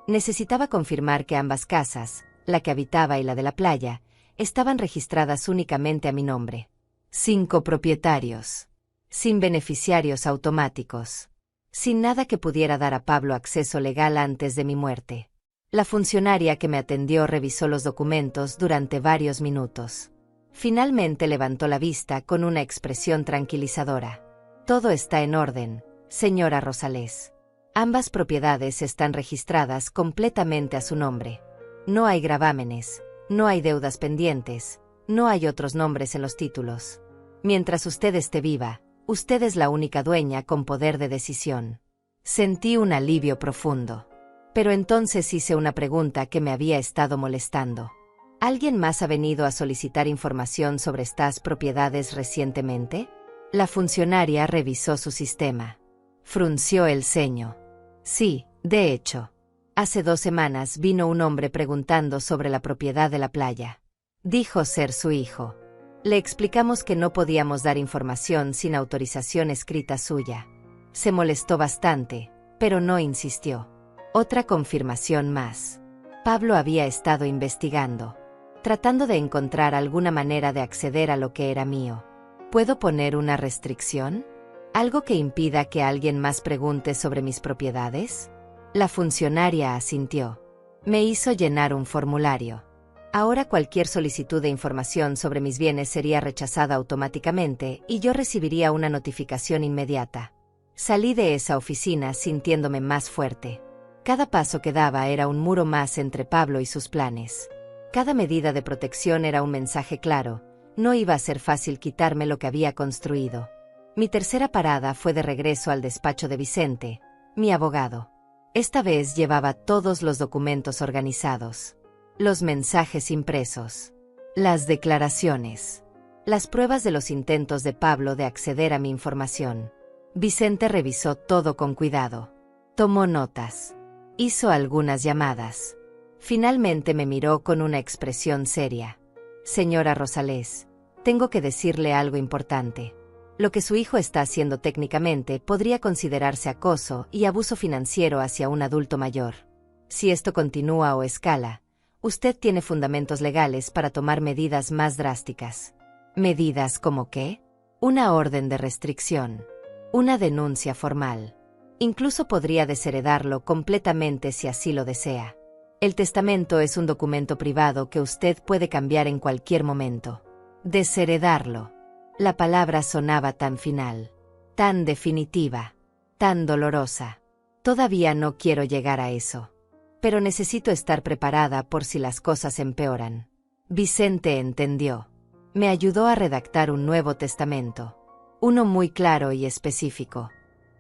Necesitaba confirmar que ambas casas, la que habitaba y la de la playa, estaban registradas únicamente a mi nombre. 5 propietarios. Sin beneficiarios automáticos. Sin nada que pudiera dar a Pablo acceso legal antes de mi muerte. La funcionaria que me atendió revisó los documentos durante varios minutos. Finalmente levantó la vista con una expresión tranquilizadora. Todo está en orden, señora Rosales. Ambas propiedades están registradas completamente a su nombre. No hay gravámenes, no hay deudas pendientes, no hay otros nombres en los títulos. Mientras usted esté viva, usted es la única dueña con poder de decisión. Sentí un alivio profundo. Pero entonces hice una pregunta que me había estado molestando. ¿Alguien más ha venido a solicitar información sobre estas propiedades recientemente? La funcionaria revisó su sistema. Frunció el ceño. Sí, de hecho. Hace 2 semanas vino un hombre preguntando sobre la propiedad de la playa. Dijo ser su hijo. Le explicamos que no podíamos dar información sin autorización escrita suya. Se molestó bastante, pero no insistió. Otra confirmación más. Pablo había estado investigando, tratando de encontrar alguna manera de acceder a lo que era mío. ¿Puedo poner una restricción? ¿Algo que impida que alguien más pregunte sobre mis propiedades? La funcionaria asintió. Me hizo llenar un formulario. Ahora cualquier solicitud de información sobre mis bienes sería rechazada automáticamente y yo recibiría una notificación inmediata. Salí de esa oficina sintiéndome más fuerte. Cada paso que daba era un muro más entre Pablo y sus planes. Cada medida de protección era un mensaje claro. No iba a ser fácil quitarme lo que había construido. Mi tercera parada fue de regreso al despacho de Vicente, mi abogado. Esta vez llevaba todos los documentos organizados. Los mensajes impresos. Las declaraciones. Las pruebas de los intentos de Pablo de acceder a mi información. Vicente revisó todo con cuidado. Tomó notas. Hizo algunas llamadas. Finalmente me miró con una expresión seria. Señora Rosales, tengo que decirle algo importante. Lo que su hijo está haciendo técnicamente podría considerarse acoso y abuso financiero hacia un adulto mayor. Si esto continúa o escala, usted tiene fundamentos legales para tomar medidas más drásticas. ¿Medidas como qué? Una orden de restricción. Una denuncia formal. Incluso podría desheredarlo completamente si así lo desea. El testamento es un documento privado que usted puede cambiar en cualquier momento. Desheredarlo. La palabra sonaba tan final, tan definitiva, tan dolorosa. Todavía no quiero llegar a eso. Pero necesito estar preparada por si las cosas empeoran. Vicente entendió. Me ayudó a redactar un nuevo testamento. Uno muy claro y específico.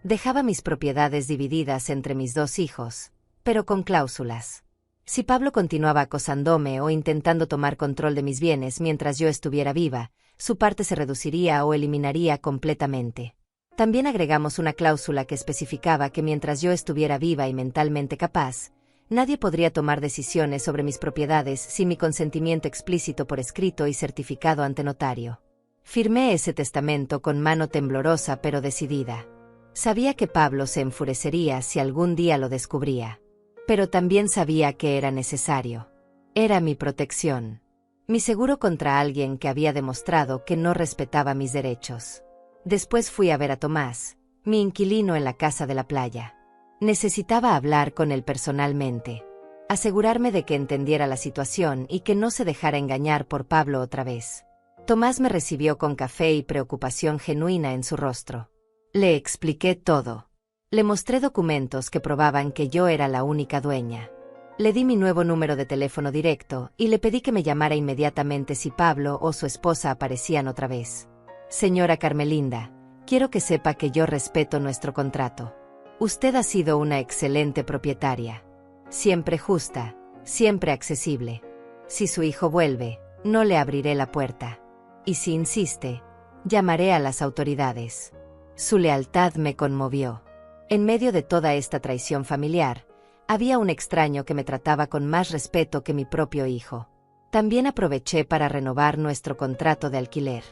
Dejaba mis propiedades divididas entre mis 2 hijos, pero con cláusulas. Si Pablo continuaba acosándome o intentando tomar control de mis bienes mientras yo estuviera viva, su parte se reduciría o eliminaría completamente. También agregamos una cláusula que especificaba que mientras yo estuviera viva y mentalmente capaz, nadie podría tomar decisiones sobre mis propiedades sin mi consentimiento explícito por escrito y certificado ante notario. Firmé ese testamento con mano temblorosa pero decidida. Sabía que Pablo se enfurecería si algún día lo descubría. Pero también sabía que era necesario. Era mi protección. Mi seguro contra alguien que había demostrado que no respetaba mis derechos. Después fui a ver a Tomás, mi inquilino en la casa de la playa. Necesitaba hablar con él personalmente. Asegurarme de que entendiera la situación y que no se dejara engañar por Pablo otra vez. Tomás me recibió con café y preocupación genuina en su rostro. Le expliqué todo. Le mostré documentos que probaban que yo era la única dueña. Le di mi nuevo número de teléfono directo y le pedí que me llamara inmediatamente si Pablo o su esposa aparecían otra vez. Señora Carmelinda, quiero que sepa que yo respeto nuestro contrato. Usted ha sido una excelente propietaria. Siempre justa, siempre accesible. Si su hijo vuelve, no le abriré la puerta. Y si insiste, llamaré a las autoridades. Su lealtad me conmovió. En medio de toda esta traición familiar, había un extraño que me trataba con más respeto que mi propio hijo. También aproveché para renovar nuestro contrato de alquiler.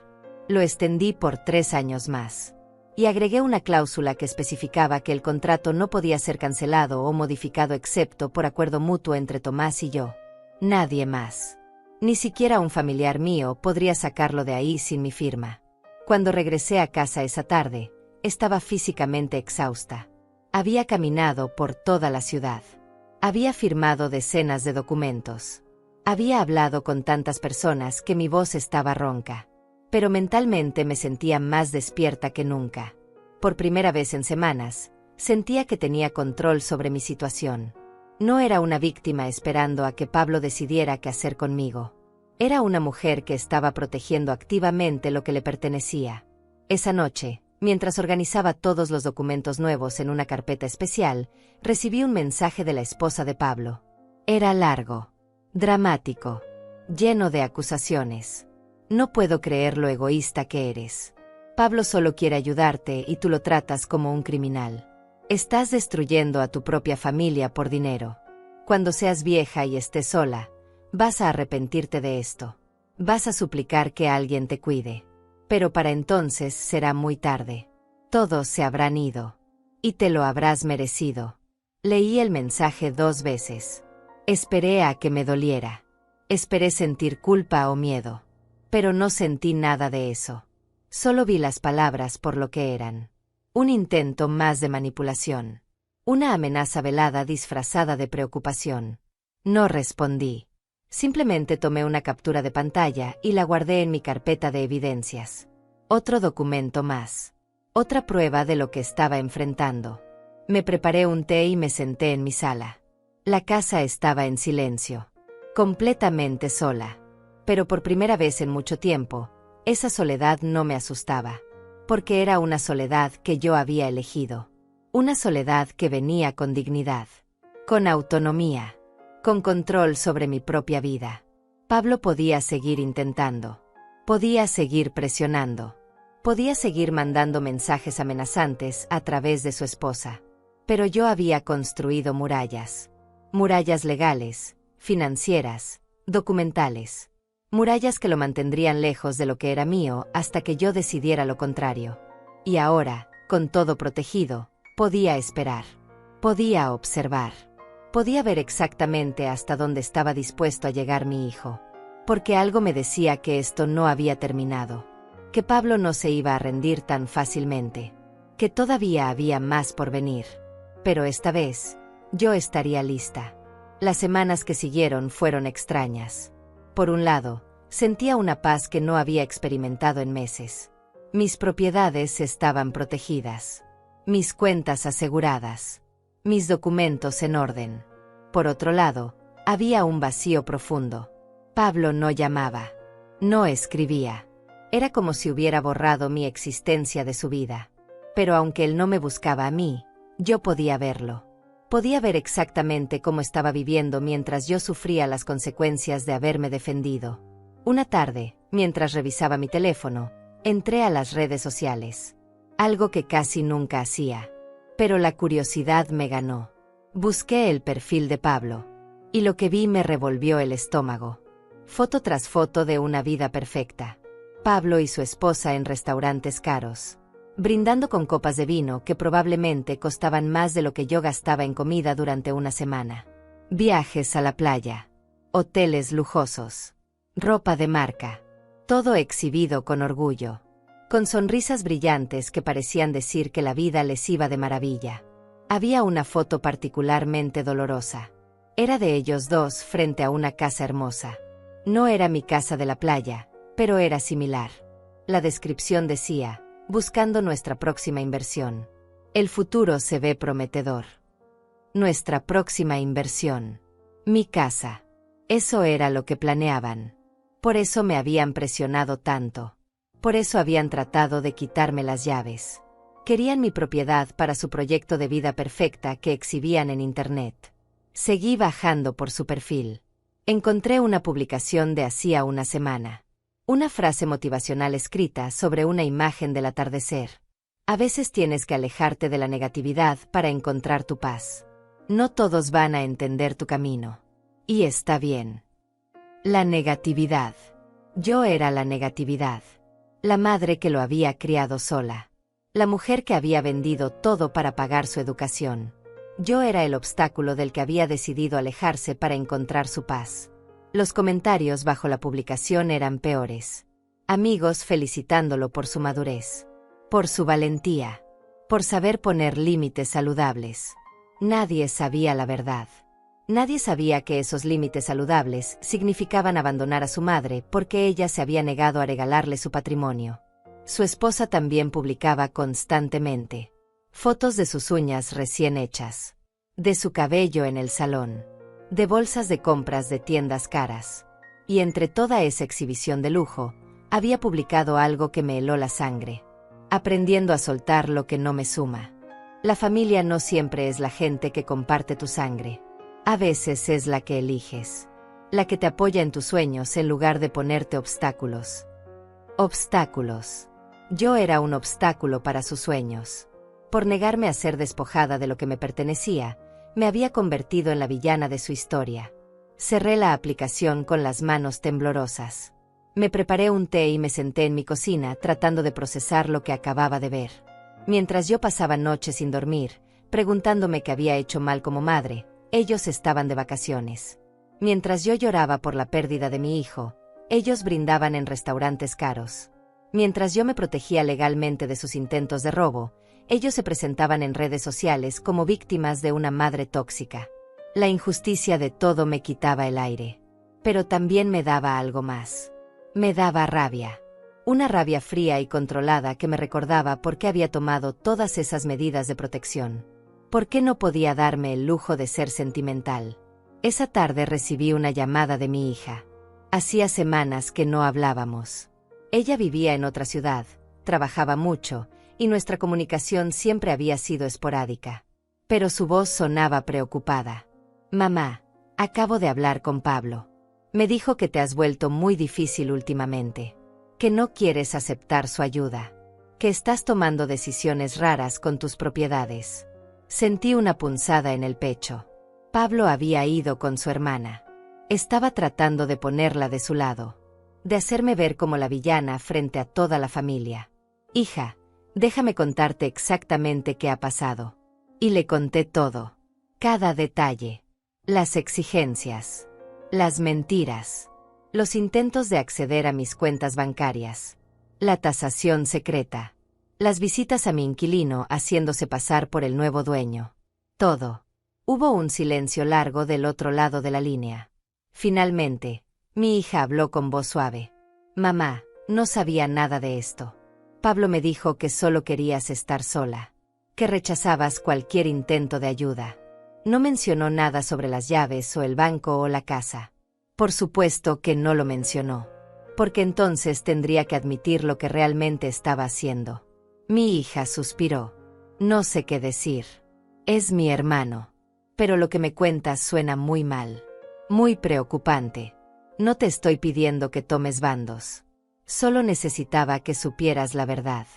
Lo extendí por 3 años más. Y agregué una cláusula que especificaba que el contrato no podía ser cancelado o modificado excepto por acuerdo mutuo entre Tomás y yo. Nadie más. Ni siquiera un familiar mío podría sacarlo de ahí sin mi firma. Cuando regresé a casa esa tarde, estaba físicamente exhausta. Había caminado por toda la ciudad. Había firmado decenas de documentos. Había hablado con tantas personas que mi voz estaba ronca. Pero mentalmente me sentía más despierta que nunca. Por primera vez en semanas, sentía que tenía control sobre mi situación. No era una víctima esperando a que Pablo decidiera qué hacer conmigo. Era una mujer que estaba protegiendo activamente lo que le pertenecía. Esa noche, mientras organizaba todos los documentos nuevos en una carpeta especial, recibí un mensaje de la esposa de Pablo. Era largo, dramático, lleno de acusaciones. No puedo creer lo egoísta que eres. Pablo solo quiere ayudarte y tú lo tratas como un criminal. Estás destruyendo a tu propia familia por dinero. Cuando seas vieja y estés sola, vas a arrepentirte de esto. Vas a suplicar que alguien te cuide. Pero para entonces será muy tarde. Todos se habrán ido. Y te lo habrás merecido. Leí el mensaje 2 veces. Esperé a que me doliera. Esperé sentir culpa o miedo. Pero no sentí nada de eso. Solo vi las palabras por lo que eran. Un intento más de manipulación. Una amenaza velada disfrazada de preocupación. No respondí. Simplemente tomé una captura de pantalla y la guardé en mi carpeta de evidencias. Otro documento más. Otra prueba de lo que estaba enfrentando. Me preparé un té y me senté en mi sala. La casa estaba en silencio. Completamente sola. Pero por primera vez en mucho tiempo, esa soledad no me asustaba. Porque era una soledad que yo había elegido. Una soledad que venía con dignidad. Con autonomía. Con control sobre mi propia vida. Pablo podía seguir intentando. Podía seguir presionando. Podía seguir mandando mensajes amenazantes a través de su esposa. Pero yo había construido murallas. Murallas legales, financieras, documentales. Murallas que lo mantendrían lejos de lo que era mío hasta que yo decidiera lo contrario. Y ahora, con todo protegido, podía esperar. Podía observar. Podía ver exactamente hasta dónde estaba dispuesto a llegar mi hijo. Porque algo me decía que esto no había terminado. Que Pablo no se iba a rendir tan fácilmente. Que todavía había más por venir. Pero esta vez, yo estaría lista. Las semanas que siguieron fueron extrañas. Por un lado, sentía una paz que no había experimentado en meses. Mis propiedades estaban protegidas. Mis cuentas aseguradas. Mis documentos en orden. Por otro lado, había un vacío profundo. Pablo no llamaba. No escribía. Era como si hubiera borrado mi existencia de su vida. Pero aunque él no me buscaba a mí, yo podía verlo. Podía ver exactamente cómo estaba viviendo mientras yo sufría las consecuencias de haberme defendido. Una tarde, mientras revisaba mi teléfono, entré a las redes sociales. Algo que casi nunca hacía. Pero la curiosidad me ganó. Busqué el perfil de Pablo. Y lo que vi me revolvió el estómago. Foto tras foto de una vida perfecta. Pablo y su esposa en restaurantes caros. Brindando con copas de vino que probablemente costaban más de lo que yo gastaba en comida durante una semana. Viajes a la playa. Hoteles lujosos. Ropa de marca. Todo exhibido con orgullo. Con sonrisas brillantes que parecían decir que la vida les iba de maravilla. Había una foto particularmente dolorosa. Era de ellos dos frente a una casa hermosa. No era mi casa de la playa, pero era similar. La descripción decía: buscando nuestra próxima inversión. El futuro se ve prometedor. Nuestra próxima inversión. Mi casa. Eso era lo que planeaban. Por eso me habían presionado tanto. Por eso habían tratado de quitarme las llaves. Querían mi propiedad para su proyecto de vida perfecta que exhibían en Internet. Seguí bajando por su perfil. Encontré una publicación de hacía una semana. Una frase motivacional escrita sobre una imagen del atardecer. A veces tienes que alejarte de la negatividad para encontrar tu paz. No todos van a entender tu camino. Y está bien. La negatividad. Yo era la negatividad. La madre que lo había criado sola. La mujer que había vendido todo para pagar su educación. Yo era el obstáculo del que había decidido alejarse para encontrar su paz. Los comentarios bajo la publicación eran peores. Amigos felicitándolo por su madurez. Por su valentía. Por saber poner límites saludables. Nadie sabía la verdad. Nadie sabía que esos límites saludables significaban abandonar a su madre porque ella se había negado a regalarle su patrimonio. Su esposa también publicaba constantemente fotos de sus uñas recién hechas. de su cabello en el salón, de bolsas de compras de tiendas caras. Y entre toda esa exhibición de lujo, había publicado algo que me heló la sangre. Aprendiendo a soltar lo que no me suma. La familia no siempre es la gente que comparte tu sangre. A veces es la que eliges. La que te apoya en tus sueños en lugar de ponerte obstáculos. Obstáculos. Yo era un obstáculo para sus sueños. Por negarme a ser despojada de lo que me pertenecía, me había convertido en la villana de su historia. Cerré la aplicación con las manos temblorosas. Me preparé un té y me senté en mi cocina tratando de procesar lo que acababa de ver. Mientras yo pasaba noches sin dormir, preguntándome qué había hecho mal como madre, ellos estaban de vacaciones. Mientras yo lloraba por la pérdida de mi hijo, ellos brindaban en restaurantes caros. Mientras yo me protegía legalmente de sus intentos de robo, ellos se presentaban en redes sociales como víctimas de una madre tóxica. La injusticia de todo me quitaba el aire. Pero también me daba algo más. Me daba rabia. Una rabia fría y controlada que me recordaba por qué había tomado todas esas medidas de protección. ¿Por qué no podía darme el lujo de ser sentimental? Esa tarde recibí una llamada de mi hija. Hacía semanas que no hablábamos. Ella vivía en otra ciudad, trabajaba mucho, y nuestra comunicación siempre había sido esporádica. Pero su voz sonaba preocupada. Mamá, acabo de hablar con Pablo. Me dijo que te has vuelto muy difícil últimamente. Que no quieres aceptar su ayuda. Que estás tomando decisiones raras con tus propiedades. Sentí una punzada en el pecho. Pablo había ido con su hermana. Estaba tratando de ponerla de su lado. De hacerme ver como la villana frente a toda la familia. Hija, déjame contarte exactamente qué ha pasado. Y le conté todo. Cada detalle. Las exigencias. Las mentiras. Los intentos de acceder a mis cuentas bancarias. La tasación secreta. Las visitas a mi inquilino haciéndose pasar por el nuevo dueño. Todo. Hubo un silencio largo del otro lado de la línea. Finalmente, mi hija habló con voz suave. Mamá, no sabía nada de esto. Pablo me dijo que solo querías estar sola. Que rechazabas cualquier intento de ayuda. No mencionó nada sobre las llaves o el banco o la casa. Por supuesto que no lo mencionó. Porque entonces tendría que admitir lo que realmente estaba haciendo. Mi hija suspiró. No sé qué decir. Es mi hermano. Pero lo que me cuentas suena muy mal. Muy preocupante. No te estoy pidiendo que tomes bandos. Solo necesitaba que supieras la verdad.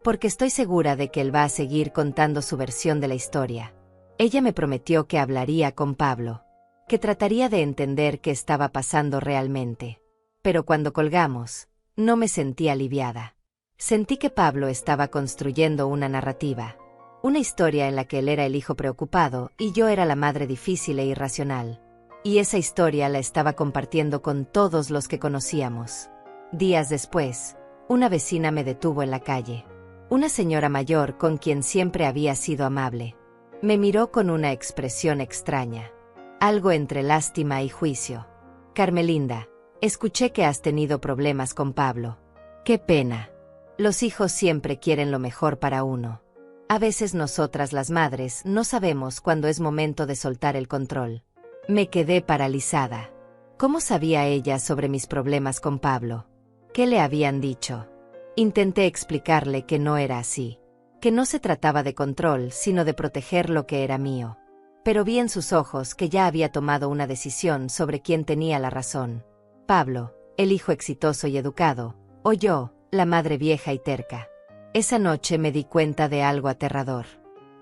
Porque estoy segura de que él va a seguir contando su versión de la historia. Ella me prometió que hablaría con Pablo. Que trataría de entender qué estaba pasando realmente. Pero cuando colgamos, no me sentí aliviada. Sentí que Pablo estaba construyendo una narrativa. Una historia en la que él era el hijo preocupado y yo era la madre difícil e irracional. Y esa historia la estaba compartiendo con todos los que conocíamos. Días después, una vecina me detuvo en la calle. Una señora mayor con quien siempre había sido amable. Me miró con una expresión extraña. Algo entre lástima y juicio. Carmelinda, escuché que has tenido problemas con Pablo. Qué pena. Los hijos siempre quieren lo mejor para uno. A veces nosotras las madres no sabemos cuándo es momento de soltar el control. Me quedé paralizada. ¿Cómo sabía ella sobre mis problemas con Pablo? ¿Qué le habían dicho? Intenté explicarle que no era así. Que no se trataba de control, sino de proteger lo que era mío. Pero vi en sus ojos que ya había tomado una decisión sobre quién tenía la razón. Pablo, el hijo exitoso y educado, o yo, la madre vieja y terca. Esa noche me di cuenta de algo aterrador.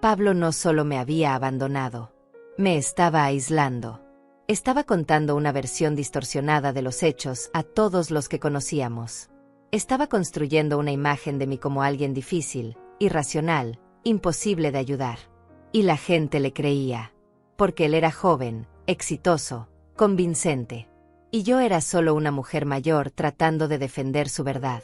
Pablo no solo me había abandonado. Me estaba aislando. Estaba contando una versión distorsionada de los hechos a todos los que conocíamos. Estaba construyendo una imagen de mí como alguien difícil, irracional, imposible de ayudar. Y la gente le creía. Porque él era joven, exitoso, convincente. Y yo era solo una mujer mayor tratando de defender su verdad.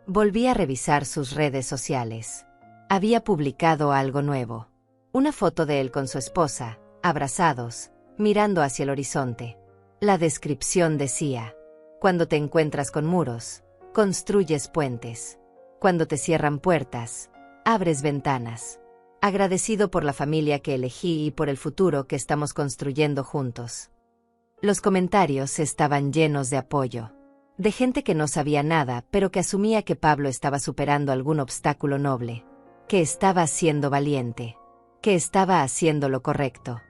Volví a revisar sus redes sociales. Había publicado algo nuevo. Una foto de él con su esposa, abrazados, mirando hacia el horizonte. La descripción decía: cuando te encuentras con muros, construyes puentes. Cuando te cierran puertas, abres ventanas. agradecido por la familia que elegí y por el futuro que estamos construyendo juntos. Los comentarios estaban llenos de apoyo. De gente que no sabía nada, pero que asumía que Pablo estaba superando algún obstáculo noble, que estaba siendo valiente, que estaba haciendo lo correcto.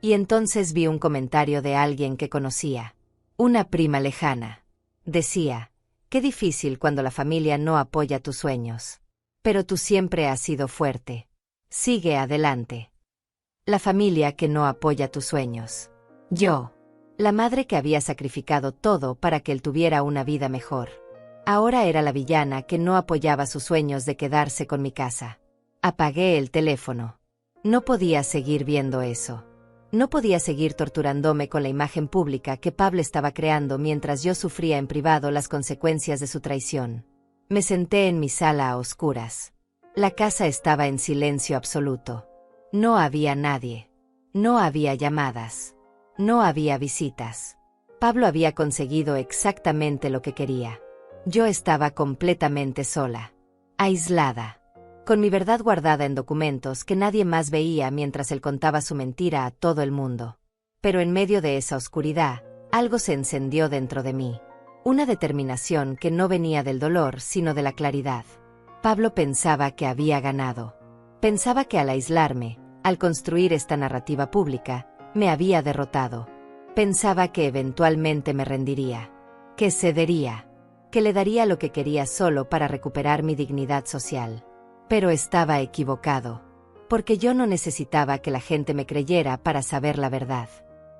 Y entonces vi un comentario de alguien que conocía, una prima lejana. Decía, qué difícil cuando la familia no apoya tus sueños. Pero tú siempre has sido fuerte. Sigue adelante. La familia que no apoya tus sueños. Yo. La madre que había sacrificado todo para que él tuviera una vida mejor. Ahora era la villana que no apoyaba sus sueños de quedarse con mi casa. Apagué el teléfono. No podía seguir viendo eso. No podía seguir torturándome con la imagen pública que Pablo estaba creando mientras yo sufría en privado las consecuencias de su traición. Me senté en mi sala a oscuras. La casa estaba en silencio absoluto. No había nadie. No había llamadas. No había visitas. Pablo había conseguido exactamente lo que quería. Yo estaba completamente sola. Aislada. Con mi verdad guardada en documentos que nadie más veía mientras él contaba su mentira a todo el mundo. Pero en medio de esa oscuridad, algo se encendió dentro de mí. Una determinación que no venía del dolor sino de la claridad. Pablo pensaba que había ganado. Pensaba que al aislarme, al construir esta narrativa pública, me había derrotado. Pensaba que eventualmente me rendiría, que cedería, que le daría lo que quería solo para recuperar mi dignidad social. Pero estaba equivocado, porque yo no necesitaba que la gente me creyera para saber la verdad.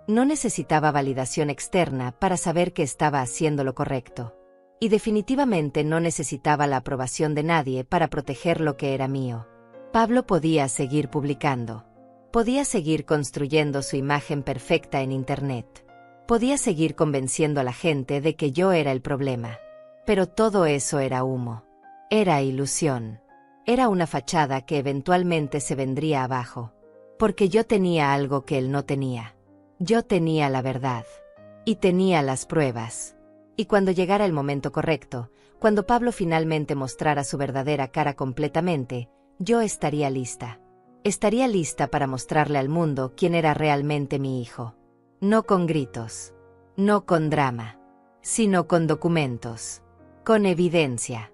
No necesitaba validación externa para saber que estaba haciendo lo correcto. Y definitivamente no necesitaba la aprobación de nadie para proteger lo que era mío. Pablo podía seguir publicando. Podía seguir construyendo su imagen perfecta en Internet. Podía seguir convenciendo a la gente de que yo era el problema. Pero todo eso era humo. Era ilusión. Era una fachada que eventualmente se vendría abajo. Porque yo tenía algo que él no tenía. Yo tenía la verdad. Y tenía las pruebas. Y cuando llegara el momento correcto, cuando Pablo finalmente mostrara su verdadera cara completamente, yo estaría lista. Estaría lista para mostrarle al mundo quién era realmente mi hijo. No con gritos. No con drama. Sino con documentos. Con evidencia.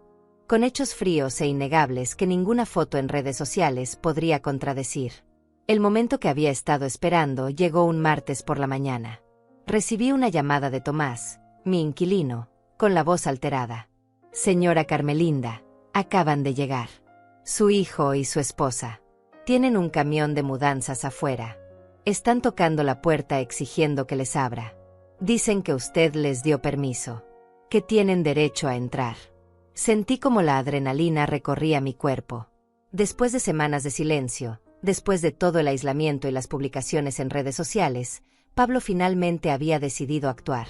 Con hechos fríos e innegables que ninguna foto en redes sociales podría contradecir. El momento que había estado esperando llegó un martes por la mañana. Recibí una llamada de Tomás, mi inquilino, con la voz alterada. Señora Carmelinda, acaban de llegar. Su hijo y su esposa. Tienen un camión de mudanzas afuera. Están tocando la puerta exigiendo que les abra. Dicen que usted les dio permiso. Que tienen derecho a entrar. Sentí como la adrenalina recorría mi cuerpo. Después de semanas de silencio, después de todo el aislamiento y las publicaciones en redes sociales, Pablo finalmente había decidido actuar.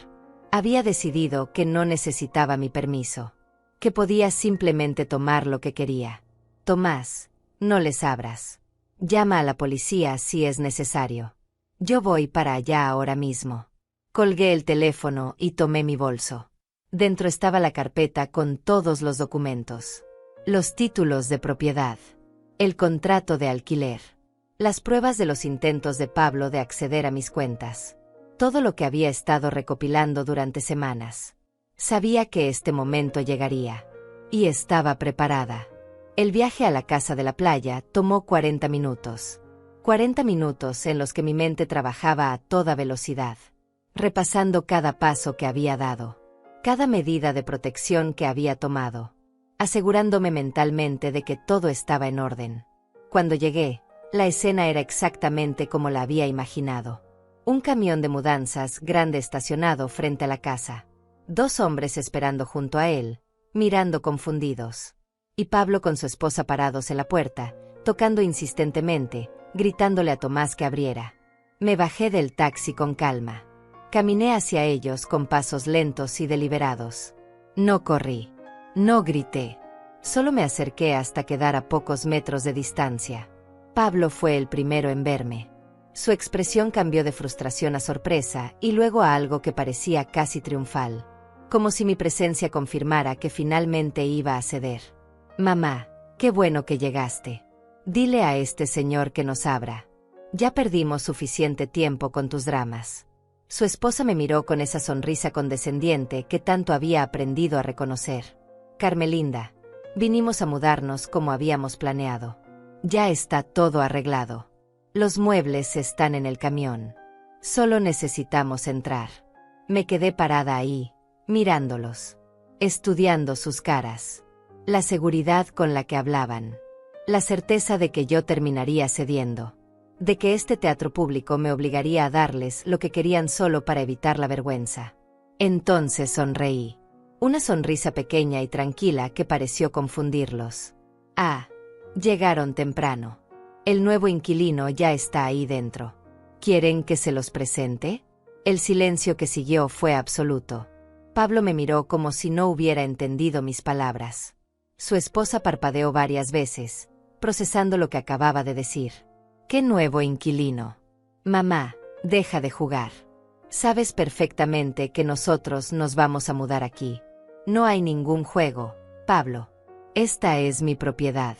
Había decidido que no necesitaba mi permiso. Que podía simplemente tomar lo que quería. Tomás, no les abras. Llama a la policía si es necesario. Yo voy para allá ahora mismo. Colgué el teléfono y tomé mi bolso. Dentro estaba la carpeta con todos los documentos. Los títulos de propiedad. El contrato de alquiler. Las pruebas de los intentos de Pablo de acceder a mis cuentas. Todo lo que había estado recopilando durante semanas. Sabía que este momento llegaría. Y estaba preparada. El viaje a la casa de la playa tomó 40 minutos. 40 minutos en los que mi mente trabajaba a toda velocidad. Repasando cada paso que había dado. Cada medida de protección que había tomado. Asegurándome mentalmente de que todo estaba en orden. Cuando llegué, la escena era exactamente como la había imaginado. Un camión de mudanzas grande estacionado frente a la casa. 2 hombres esperando junto a él, mirando confundidos. Y Pablo con su esposa parados en la puerta, tocando insistentemente, gritándole a Tomás que abriera. Me bajé del taxi con calma. Caminé hacia ellos con pasos lentos y deliberados. No corrí. No grité. Solo me acerqué hasta quedar a pocos metros de distancia. Pablo fue el primero en verme. Su expresión cambió de frustración a sorpresa y luego a algo que parecía casi triunfal. Como si mi presencia confirmara que finalmente iba a ceder. Mamá, qué bueno que llegaste. Dile a este señor que nos abra. Ya perdimos suficiente tiempo con tus dramas. Su esposa me miró con esa sonrisa condescendiente que tanto había aprendido a reconocer. Carmelinda, vinimos a mudarnos como habíamos planeado. Ya está todo arreglado. Los muebles están en el camión. Solo necesitamos entrar. Me quedé parada ahí, mirándolos, estudiando sus caras, la seguridad con la que hablaban, la certeza de que yo terminaría cediendo, de que este teatro público me obligaría a darles lo que querían solo para evitar la vergüenza. Entonces sonreí, una sonrisa pequeña y tranquila que pareció confundirlos. Ah, llegaron temprano. El nuevo inquilino ya está ahí dentro. ¿Quieren que se los presente? El silencio que siguió fue absoluto. Pablo me miró como si no hubiera entendido mis palabras. Su esposa parpadeó varias veces, procesando lo que acababa de decir. ¿Qué nuevo inquilino? Mamá, deja de jugar. Sabes perfectamente que nosotros nos vamos a mudar aquí. No hay ningún juego, Pablo. Esta es mi propiedad.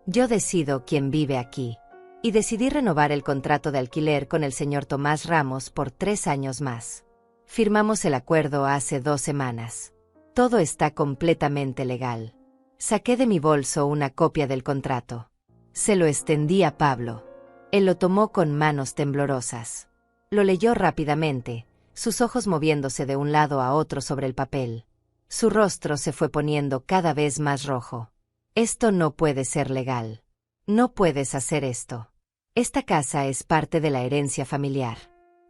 Yo decido quién vive aquí. Y decidí renovar el contrato de alquiler con el señor Tomás Ramos por 3 años más. Firmamos el acuerdo hace 2 semanas. Todo está completamente legal. Saqué de mi bolso una copia del contrato. Se lo extendí a Pablo. Él lo tomó con manos temblorosas. Lo leyó rápidamente, sus ojos moviéndose de un lado a otro sobre el papel. Su rostro se fue poniendo cada vez más rojo. Esto no puede ser legal. No puedes hacer esto. Esta casa es parte de la herencia familiar.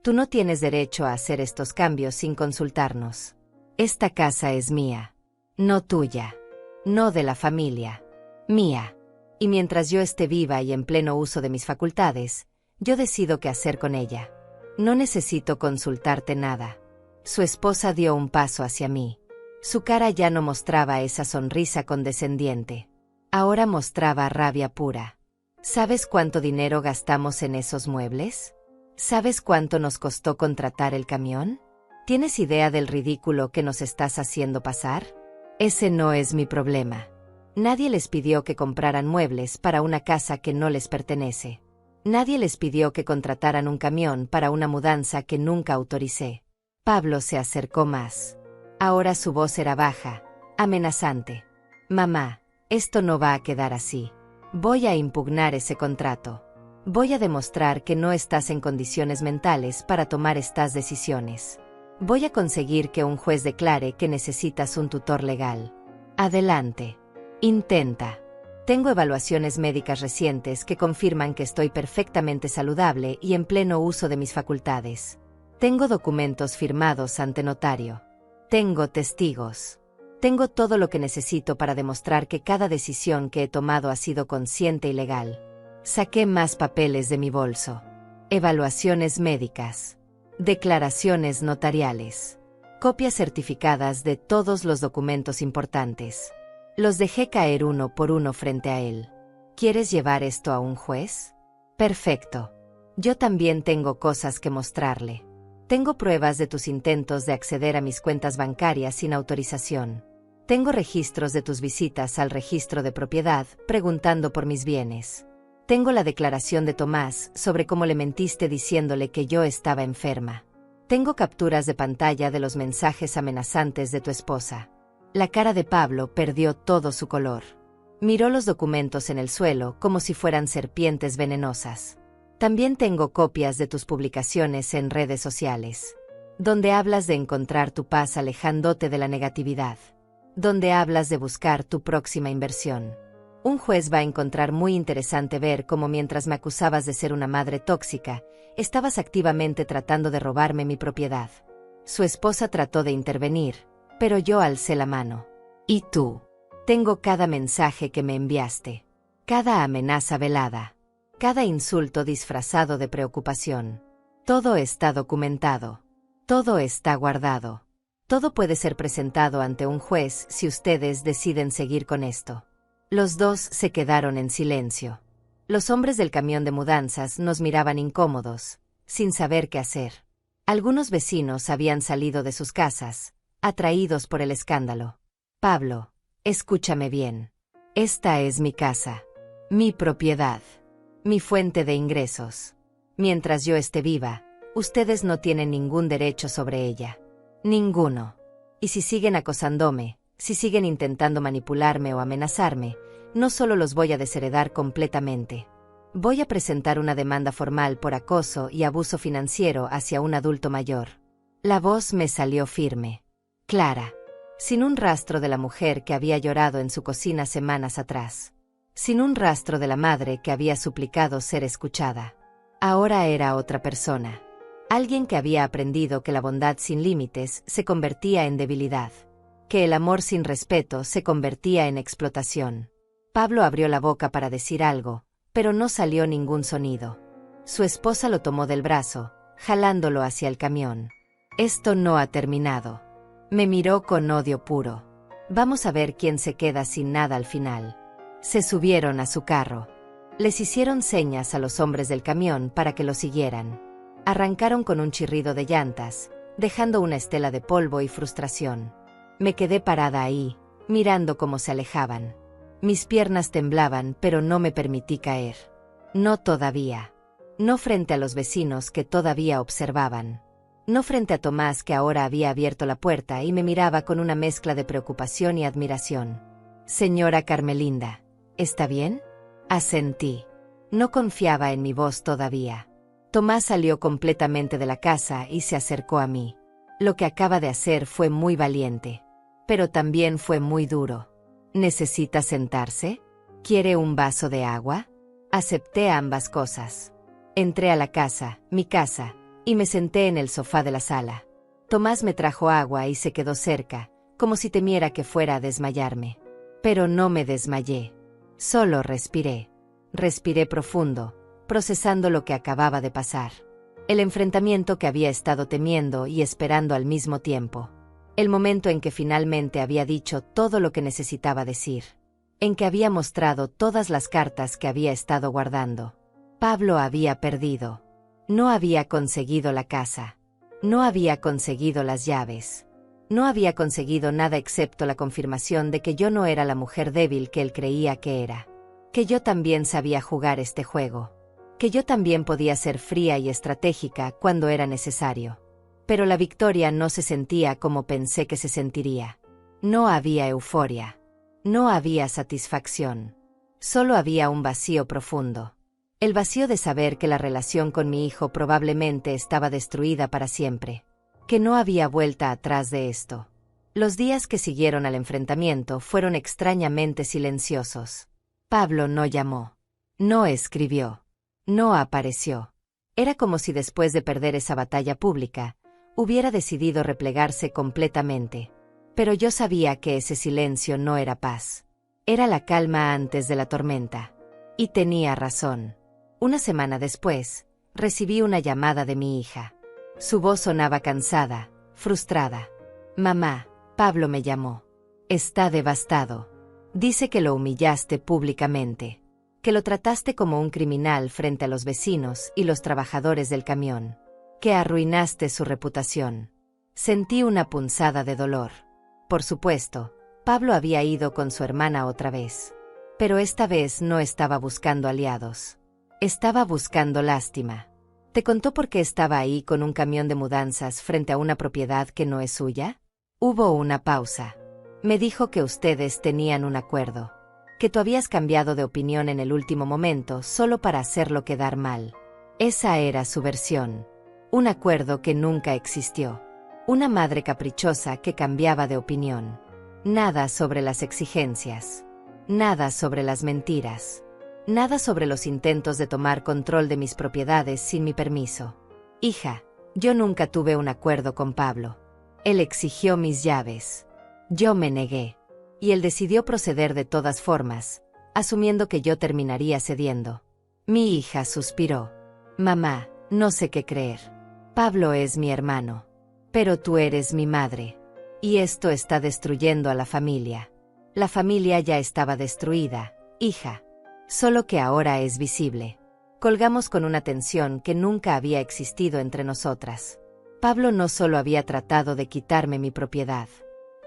Tú no tienes derecho a hacer estos cambios sin consultarnos. Esta casa es mía. No tuya. No de la familia. Mía. Y mientras yo esté viva y en pleno uso de mis facultades, yo decido qué hacer con ella. No necesito consultarte nada. Su esposa dio un paso hacia mí. Su cara ya no mostraba esa sonrisa condescendiente. Ahora mostraba rabia pura. ¿Sabes cuánto dinero gastamos en esos muebles? ¿Sabes cuánto nos costó contratar el camión? ¿Tienes idea del ridículo que nos estás haciendo pasar? Ese no es mi problema. Nadie les pidió que compraran muebles para una casa que no les pertenece. Nadie les pidió que contrataran un camión para una mudanza que nunca autoricé. Pablo se acercó más. Ahora su voz era baja, amenazante. Mamá, esto no va a quedar así. Voy a impugnar ese contrato. Voy a demostrar que no estás en condiciones mentales para tomar estas decisiones. Voy a conseguir que un juez declare que necesitas un tutor legal. Adelante. Intenta. Tengo evaluaciones médicas recientes que confirman que estoy perfectamente saludable y en pleno uso de mis facultades. Tengo documentos firmados ante notario. Tengo testigos. Tengo todo lo que necesito para demostrar que cada decisión que he tomado ha sido consciente y legal. Saqué más papeles de mi bolso. Evaluaciones médicas. Declaraciones notariales. Copias certificadas de todos los documentos importantes. Los dejé caer uno por uno frente a él. ¿Quieres llevar esto a un juez? Perfecto. Yo también tengo cosas que mostrarle. Tengo pruebas de tus intentos de acceder a mis cuentas bancarias sin autorización. Tengo registros de tus visitas al registro de propiedad preguntando por mis bienes. Tengo la declaración de Tomás sobre cómo le mentiste diciéndole que yo estaba enferma. Tengo capturas de pantalla de los mensajes amenazantes de tu esposa. La cara de Pablo perdió todo su color. Miró los documentos en el suelo como si fueran serpientes venenosas. También tengo copias de tus publicaciones en redes sociales, donde hablas de encontrar tu paz alejándote de la negatividad, donde hablas de buscar tu próxima inversión. Un juez va a encontrar muy interesante ver cómo mientras me acusabas de ser una madre tóxica, estabas activamente tratando de robarme mi propiedad. Su esposa trató de intervenir, pero yo alcé la mano. ¿Y tú? Tengo cada mensaje que me enviaste, cada amenaza velada, cada insulto disfrazado de preocupación. Todo está documentado. Todo está guardado. Todo puede ser presentado ante un juez si ustedes deciden seguir con esto. Los dos se quedaron en silencio. Los hombres del camión de mudanzas nos miraban incómodos, sin saber qué hacer. Algunos vecinos habían salido de sus casas, atraídos por el escándalo. Pablo, escúchame bien. Esta es mi casa. Mi propiedad. Mi fuente de ingresos. Mientras yo esté viva, ustedes no tienen ningún derecho sobre ella. Ninguno. Y si siguen acosándome, si siguen intentando manipularme o amenazarme, no solo los voy a desheredar completamente. Voy a presentar una demanda formal por acoso y abuso financiero hacia un adulto mayor. La voz me salió firme, clara, sin un rastro de la mujer que había llorado en su cocina semanas atrás, sin un rastro de la madre que había suplicado ser escuchada. Ahora era otra persona, alguien que había aprendido que la bondad sin límites se convertía en debilidad, que el amor sin respeto se convertía en explotación. Pablo abrió la boca para decir algo, pero no salió ningún sonido. Su esposa lo tomó del brazo, jalándolo hacia el camión. Esto no ha terminado. Me miró con odio puro. Vamos a ver quién se queda sin nada al final. Se subieron a su carro. Les hicieron señas a los hombres del camión para que lo siguieran. Arrancaron con un chirrido de llantas, dejando una estela de polvo y frustración. Me quedé parada ahí, mirando cómo se alejaban. Mis piernas temblaban, pero no me permití caer. No todavía. No frente a los vecinos que todavía observaban. No frente a Tomás, que ahora había abierto la puerta y me miraba con una mezcla de preocupación y admiración. Señora Carmelinda, ¿está bien? Asentí. No confiaba en mi voz todavía. Tomás salió completamente de la casa y se acercó a mí. Lo que acaba de hacer fue muy valiente. Pero también fue muy duro. ¿Necesita sentarse? ¿Quiere un vaso de agua? Acepté ambas cosas. Entré a la casa, mi casa, y me senté en el sofá de la sala. Tomás me trajo agua y se quedó cerca, como si temiera que fuera a desmayarme. Pero no me desmayé. Solo respiré. Respiré profundo, procesando lo que acababa de pasar. El enfrentamiento que había estado temiendo y esperando al mismo tiempo. El momento en que finalmente había dicho todo lo que necesitaba decir. En que había mostrado todas las cartas que había estado guardando. Pablo había perdido. No había conseguido la casa. No había conseguido las llaves. No había conseguido nada excepto la confirmación de que yo no era la mujer débil que él creía que era. Que yo también sabía jugar este juego. Que yo también podía ser fría y estratégica cuando era necesario. Pero la victoria no se sentía como pensé que se sentiría. No había euforia. No había satisfacción. Solo había un vacío profundo. El vacío de saber que la relación con mi hijo probablemente estaba destruida para siempre. Que no había vuelta atrás de esto. Los días que siguieron al enfrentamiento fueron extrañamente silenciosos. Pablo no llamó. No escribió. No apareció. Era como si después de perder esa batalla pública, hubiera decidido replegarse completamente. Pero yo sabía que ese silencio no era paz. Era la calma antes de la tormenta. Y tenía razón. Una semana después, recibí una llamada de mi hija. Su voz sonaba cansada, frustrada. Mamá, Pablo me llamó. Está devastado. Dice que lo humillaste públicamente. Que lo trataste como un criminal frente a los vecinos y los trabajadores del camión. Que arruinaste su reputación. Sentí una punzada de dolor. Por supuesto, Pablo había ido con su hermana otra vez. Pero esta vez no estaba buscando aliados. Estaba buscando lástima. ¿Te contó por qué estaba ahí con un camión de mudanzas frente a una propiedad que no es suya? Hubo una pausa. Me dijo que ustedes tenían un acuerdo. Que tú habías cambiado de opinión en el último momento solo para hacerlo quedar mal. Esa era su versión. Un acuerdo que nunca existió. Una madre caprichosa que cambiaba de opinión. Nada sobre las exigencias. Nada sobre las mentiras. Nada sobre los intentos de tomar control de mis propiedades sin mi permiso. Hija, yo nunca tuve un acuerdo con Pablo. Él exigió mis llaves. Yo me negué. Y él decidió proceder de todas formas, asumiendo que yo terminaría cediendo. Mi hija suspiró. Mamá, no sé qué creer. Pablo es mi hermano. Pero tú eres mi madre. Y esto está destruyendo a la familia. La familia ya estaba destruida, hija. Solo que ahora es visible. Colgamos con una tensión que nunca había existido entre nosotras. Pablo no solo había tratado de quitarme mi propiedad.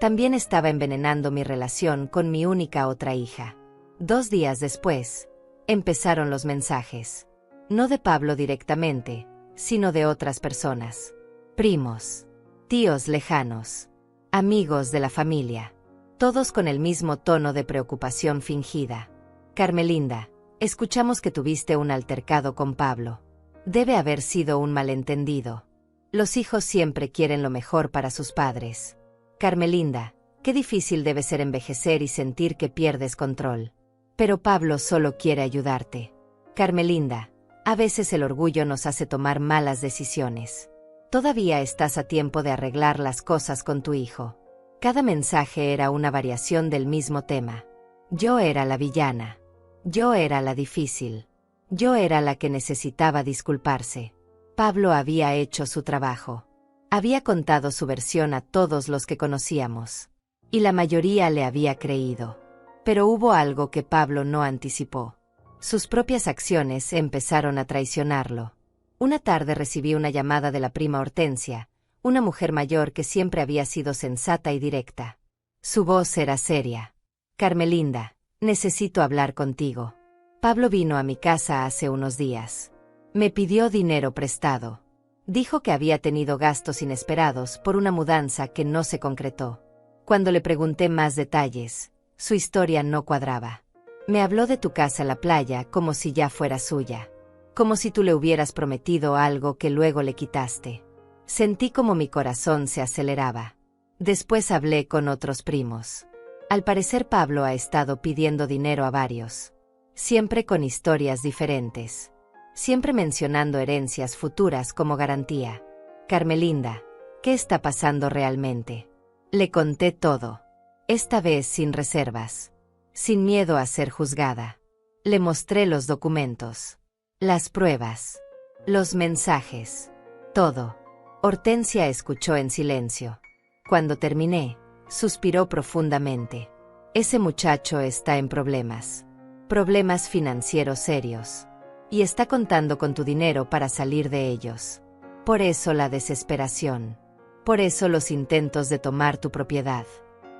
También estaba envenenando mi relación con mi única otra hija. 2 días después, Empezaron los mensajes. No de Pablo directamente, sino de otras personas. Primos, tíos lejanos, amigos de la familia. Todos con el mismo tono de preocupación fingida. Carmelinda, escuchamos que tuviste un altercado con Pablo. Debe haber sido un malentendido. Los hijos siempre quieren lo mejor para sus padres. Carmelinda, qué difícil debe ser envejecer y sentir que pierdes control. Pero Pablo solo quiere ayudarte. Carmelinda, a veces el orgullo nos hace tomar malas decisiones. Todavía estás a tiempo de arreglar las cosas con tu hijo. Cada mensaje era una variación del mismo tema. Yo era la villana. Yo era la difícil. Yo era la que necesitaba disculparse. Pablo había hecho su trabajo. Había contado su versión a todos los que conocíamos. Y la mayoría le había creído. Pero hubo algo que Pablo no anticipó. Sus propias acciones empezaron a traicionarlo. Una tarde recibí una llamada de la prima Hortensia, una mujer mayor que siempre había sido sensata y directa. Su voz era seria. Carmelinda, necesito hablar contigo. Pablo vino a mi casa hace unos días. Me pidió dinero prestado. Dijo que había tenido gastos inesperados por una mudanza que no se concretó. Cuando le pregunté más detalles, su historia no cuadraba. Me habló de tu casa en la playa como si ya fuera suya. Como si tú le hubieras prometido algo que luego le quitaste. Sentí como mi corazón se aceleraba. Después hablé con otros primos. Al parecer Pablo ha estado pidiendo dinero a varios. Siempre con historias diferentes. Siempre mencionando herencias futuras como garantía. Carmelinda, ¿qué está pasando realmente? Le conté todo. Esta vez sin reservas. Sin miedo a ser juzgada. Le mostré los documentos. Las pruebas. Los mensajes. Todo. Hortensia escuchó en silencio. Cuando terminé, suspiró profundamente. Ese muchacho está en problemas. Problemas financieros serios. Y está contando con tu dinero para salir de ellos. Por eso la desesperación. Por eso los intentos de tomar tu propiedad.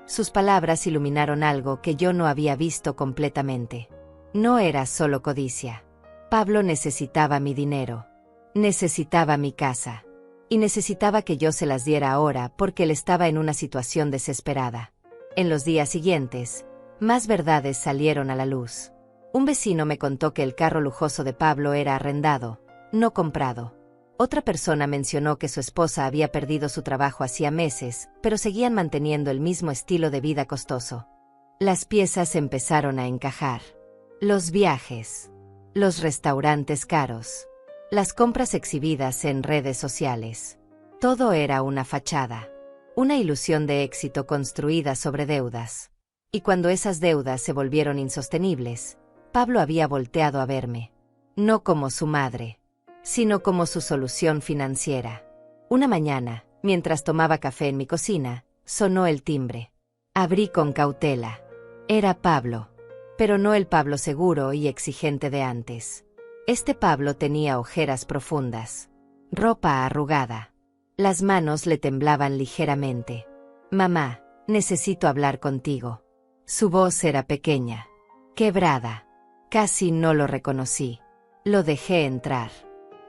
Sus palabras iluminaron algo que yo no había visto completamente. No era solo codicia. Pablo necesitaba mi dinero. Necesitaba mi casa. Y necesitaba que yo se las diera ahora porque él estaba en una situación desesperada. En los días siguientes, más verdades salieron a la luz. Un vecino me contó que el carro lujoso de Pablo era arrendado, no comprado. Otra persona mencionó que su esposa había perdido su trabajo hacía meses, pero seguían manteniendo el mismo estilo de vida costoso. Las piezas empezaron a encajar. Los viajes. Los restaurantes caros. Las compras exhibidas en redes sociales. Todo era una fachada. Una ilusión de éxito construida sobre deudas. Y cuando esas deudas se volvieron insostenibles, Pablo había volteado a verme. No como su madre, sino como su solución financiera. Una mañana, mientras tomaba café en mi cocina, sonó el timbre. Abrí con cautela. Era Pablo. Pero no el Pablo seguro y exigente de antes. Este Pablo tenía ojeras profundas. Ropa arrugada. Las manos le temblaban ligeramente. Mamá, necesito hablar contigo. Su voz era pequeña. Quebrada. Casi no lo reconocí. Lo dejé entrar.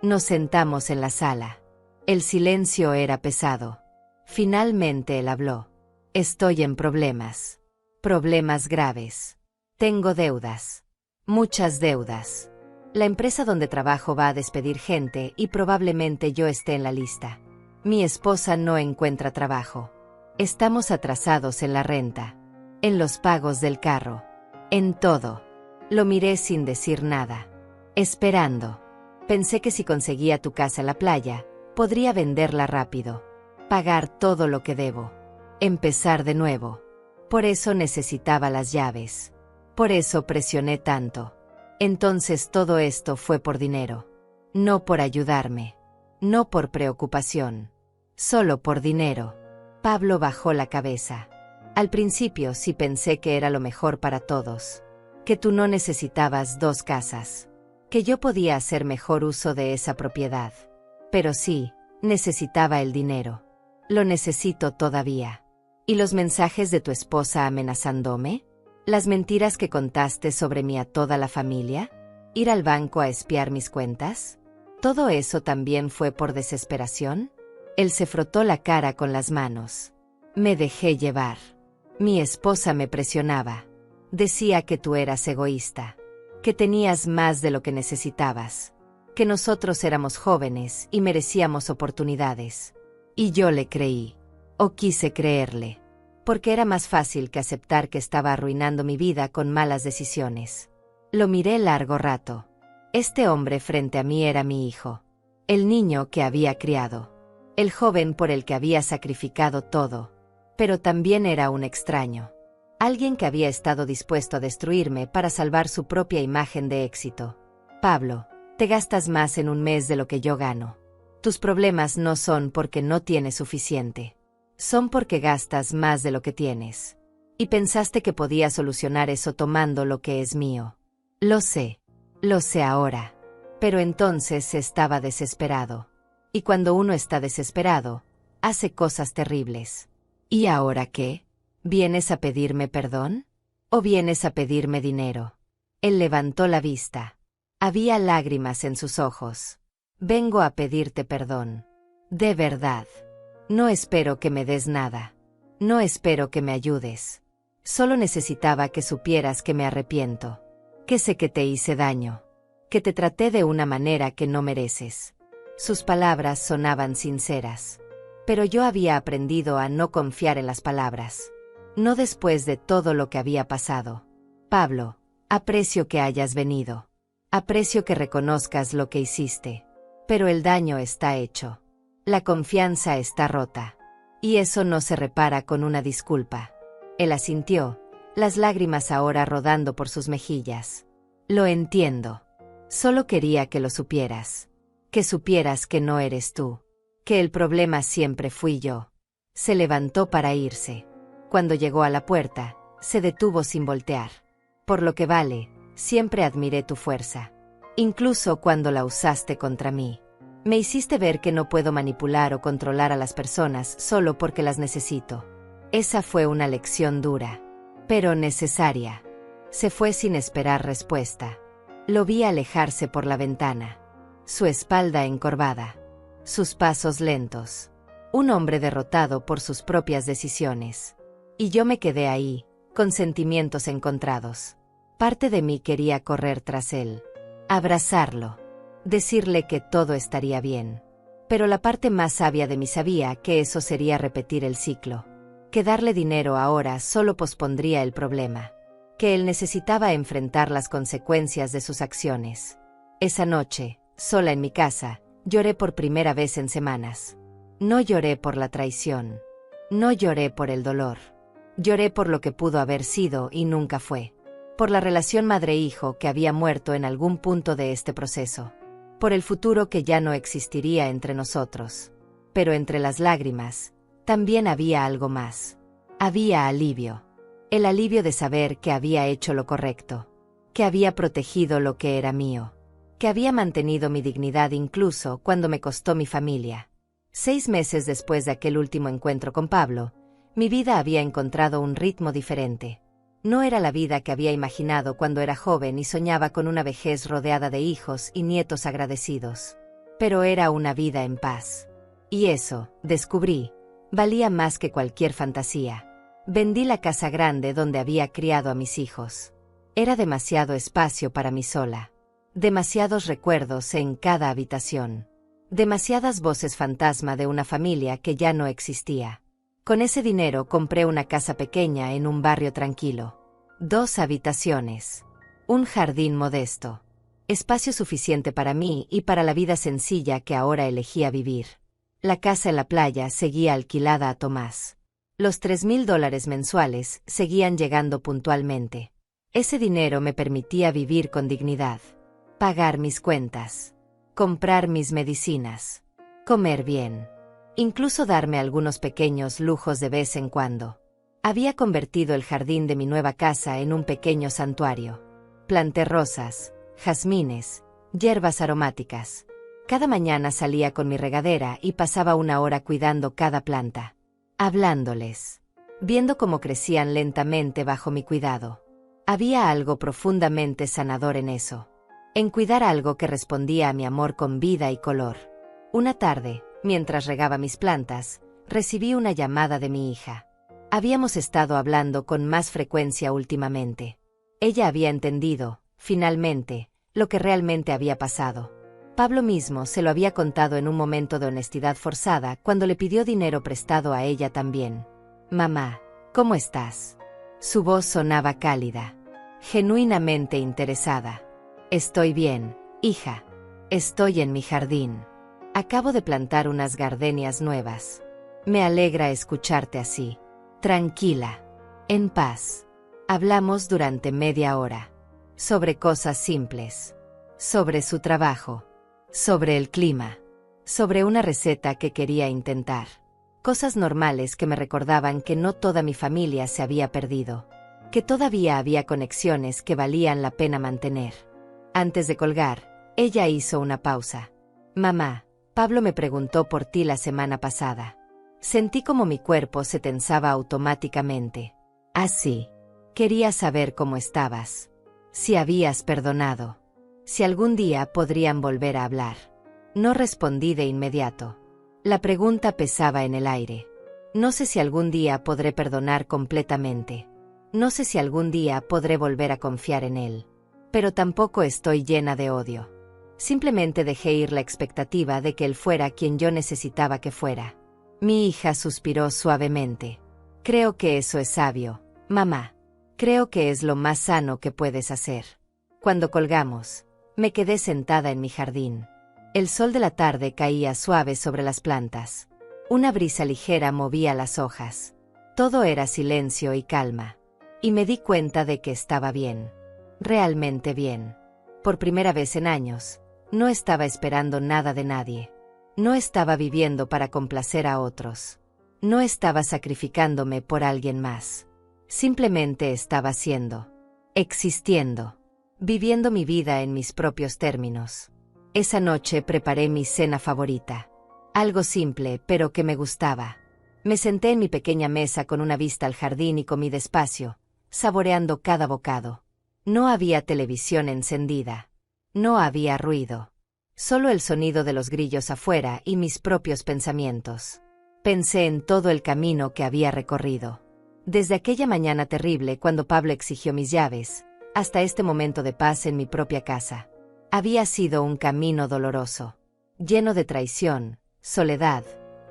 Nos sentamos en la sala. El silencio era pesado. Finalmente él habló. Estoy en problemas. Problemas graves. Tengo deudas. Muchas deudas. La empresa donde trabajo va a despedir gente y probablemente yo esté en la lista. Mi esposa no encuentra trabajo. Estamos atrasados en la renta. En los pagos del carro. En todo. Lo miré sin decir nada. Esperando. Pensé que si conseguía tu casa en la playa, podría venderla rápido. Pagar todo lo que debo. Empezar de nuevo. Por eso necesitaba las llaves. Por eso presioné tanto. Entonces todo esto fue por dinero. No por ayudarme. No por preocupación. Solo por dinero. Pablo bajó la cabeza. Al principio sí pensé que era lo mejor para todos. Que tú no necesitabas 2 casas. Que yo podía hacer mejor uso de esa propiedad. Pero sí, necesitaba el dinero. Lo necesito todavía. ¿Y los mensajes de tu esposa amenazándome? ¿Las mentiras que contaste sobre mí a toda la familia? ¿Ir al banco a espiar mis cuentas? ¿Todo eso también fue por desesperación? Él se frotó la cara con las manos. Me dejé llevar. Mi esposa me presionaba. Decía que tú eras egoísta, que tenías más de lo que necesitabas, que nosotros éramos jóvenes y merecíamos oportunidades. Y yo le creí, o quise creerle, porque era más fácil que aceptar que estaba arruinando mi vida con malas decisiones. Lo miré largo rato. Este hombre frente a mí era mi hijo, el niño que había criado, el joven por el que había sacrificado todo, pero también era un extraño. Alguien que había estado dispuesto a destruirme para salvar su propia imagen de éxito. Pablo, te gastas más en un mes de lo que yo gano. Tus problemas no son porque no tienes suficiente. Son porque gastas más de lo que tienes. Y pensaste que podías solucionar eso tomando lo que es mío. Lo sé ahora. Pero entonces estaba desesperado. Y cuando uno está desesperado, hace cosas terribles. ¿Y ahora qué? ¿Vienes a pedirme perdón? ¿O vienes a pedirme dinero? Él levantó la vista. Había lágrimas en sus ojos. Vengo a pedirte perdón. De verdad. No espero que me des nada. No espero que me ayudes. Solo necesitaba que supieras que me arrepiento. Que sé que te hice daño. Que te traté de una manera que no mereces. Sus palabras sonaban sinceras. Pero yo había aprendido a no confiar en las palabras. No después de todo lo que había pasado. Pablo, aprecio que hayas venido. Aprecio que reconozcas lo que hiciste. Pero el daño está hecho. La confianza está rota. Y eso no se repara con una disculpa. Él asintió, las lágrimas ahora rodando por sus mejillas. Lo entiendo. Solo quería que lo supieras. Que supieras que no eres tú. Que el problema siempre fui yo. Se levantó para irse. Cuando llegó a la puerta, se detuvo sin voltear. Por lo que vale, siempre admiré tu fuerza. Incluso cuando la usaste contra mí. Me hiciste ver que no puedo manipular o controlar a las personas solo porque las necesito. Esa fue una lección dura, pero necesaria. Se fue sin esperar respuesta. Lo vi alejarse por la ventana. Su espalda encorvada. Sus pasos lentos. Un hombre derrotado por sus propias decisiones. Y yo me quedé ahí, con sentimientos encontrados. Parte de mí quería correr tras él. Abrazarlo. Decirle que todo estaría bien. Pero la parte más sabia de mí sabía que eso sería repetir el ciclo. Que darle dinero ahora solo pospondría el problema. Que él necesitaba enfrentar las consecuencias de sus acciones. Esa noche, sola en mi casa, lloré por primera vez en semanas. No lloré por la traición. No lloré por el dolor. Lloré por lo que pudo haber sido y nunca fue. Por la relación madre-hijo que había muerto en algún punto de este proceso. Por el futuro que ya no existiría entre nosotros. Pero entre las lágrimas, también había algo más. Había alivio. El alivio de saber que había hecho lo correcto. Que había protegido lo que era mío. Que había mantenido mi dignidad incluso cuando me costó mi familia. 6 meses después de aquel último encuentro con Pablo, mi vida había encontrado un ritmo diferente. No era la vida que había imaginado cuando era joven y soñaba con una vejez rodeada de hijos y nietos agradecidos. Pero era una vida en paz. Y eso, descubrí, valía más que cualquier fantasía. Vendí la casa grande donde había criado a mis hijos. Era demasiado espacio para mí sola. Demasiados recuerdos en cada habitación. Demasiadas voces fantasma de una familia que ya no existía. Con ese dinero compré una casa pequeña en un barrio tranquilo. 2 habitaciones. Un jardín modesto. Espacio suficiente para mí y para la vida sencilla que ahora elegía vivir. La casa en la playa seguía alquilada a Tomás. Los $3,000 mensuales seguían llegando puntualmente. Ese dinero me permitía vivir con dignidad. Pagar mis cuentas. Comprar mis medicinas. Comer bien. Incluso darme algunos pequeños lujos de vez en cuando. Había convertido el jardín de mi nueva casa en un pequeño santuario. Planté rosas, jazmines, hierbas aromáticas. Cada mañana salía con mi regadera y pasaba 1 hora cuidando cada planta. Hablándoles. Viendo cómo crecían lentamente bajo mi cuidado. Había algo profundamente sanador en eso. en cuidar algo que respondía a mi amor con vida y color. Una tarde, mientras regaba mis plantas, recibí una llamada de mi hija. Habíamos estado hablando con más frecuencia últimamente. Ella había entendido, finalmente, lo que realmente había pasado. Pablo mismo se lo había contado en un momento de honestidad forzada cuando le pidió dinero prestado a ella también. «Mamá, ¿cómo estás?». Su voz sonaba cálida, genuinamente interesada. «Estoy bien, hija. Estoy en mi jardín. Acabo de plantar unas gardenias nuevas. Me alegra escucharte así. Tranquila. En paz». Hablamos durante media hora. Sobre cosas simples. Sobre su trabajo. Sobre el clima. Sobre una receta que quería intentar. Cosas normales que me recordaban que no toda mi familia se había perdido. Que todavía había conexiones que valían la pena mantener. Antes de colgar, ella hizo una pausa. «Mamá, Pablo me preguntó por ti la semana pasada». Sentí como mi cuerpo se tensaba automáticamente. «Ah, sí. Quería saber cómo estabas. Si habías perdonado. Si algún día podrían volver a hablar». No respondí de inmediato. La pregunta pesaba en el aire. No sé si algún día podré perdonar completamente. No sé si algún día podré volver a confiar en él. Pero tampoco estoy llena de odio. Simplemente dejé ir la expectativa de que él fuera quien yo necesitaba que fuera. Mi hija suspiró suavemente. «Creo que eso es sabio, mamá. Creo que es lo más sano que puedes hacer». Cuando colgamos, me quedé sentada en mi jardín. El sol de la tarde caía suave sobre las plantas. Una brisa ligera movía las hojas. Todo era silencio y calma. Y me di cuenta de que estaba bien. Realmente bien. Por primera vez en años, no estaba esperando nada de nadie. No estaba viviendo para complacer a otros. No estaba sacrificándome por alguien más. Simplemente estaba siendo. Existiendo. Viviendo mi vida en mis propios términos. Esa noche preparé mi cena favorita. Algo simple, pero que me gustaba. Me senté en mi pequeña mesa con una vista al jardín y comí despacio, saboreando cada bocado. No había televisión encendida. No había ruido. Solo el sonido de los grillos afuera y mis propios pensamientos. Pensé en todo el camino que había recorrido. Desde aquella mañana terrible cuando Pablo exigió mis llaves, hasta este momento de paz en mi propia casa. Había sido un camino doloroso, lleno de traición, soledad,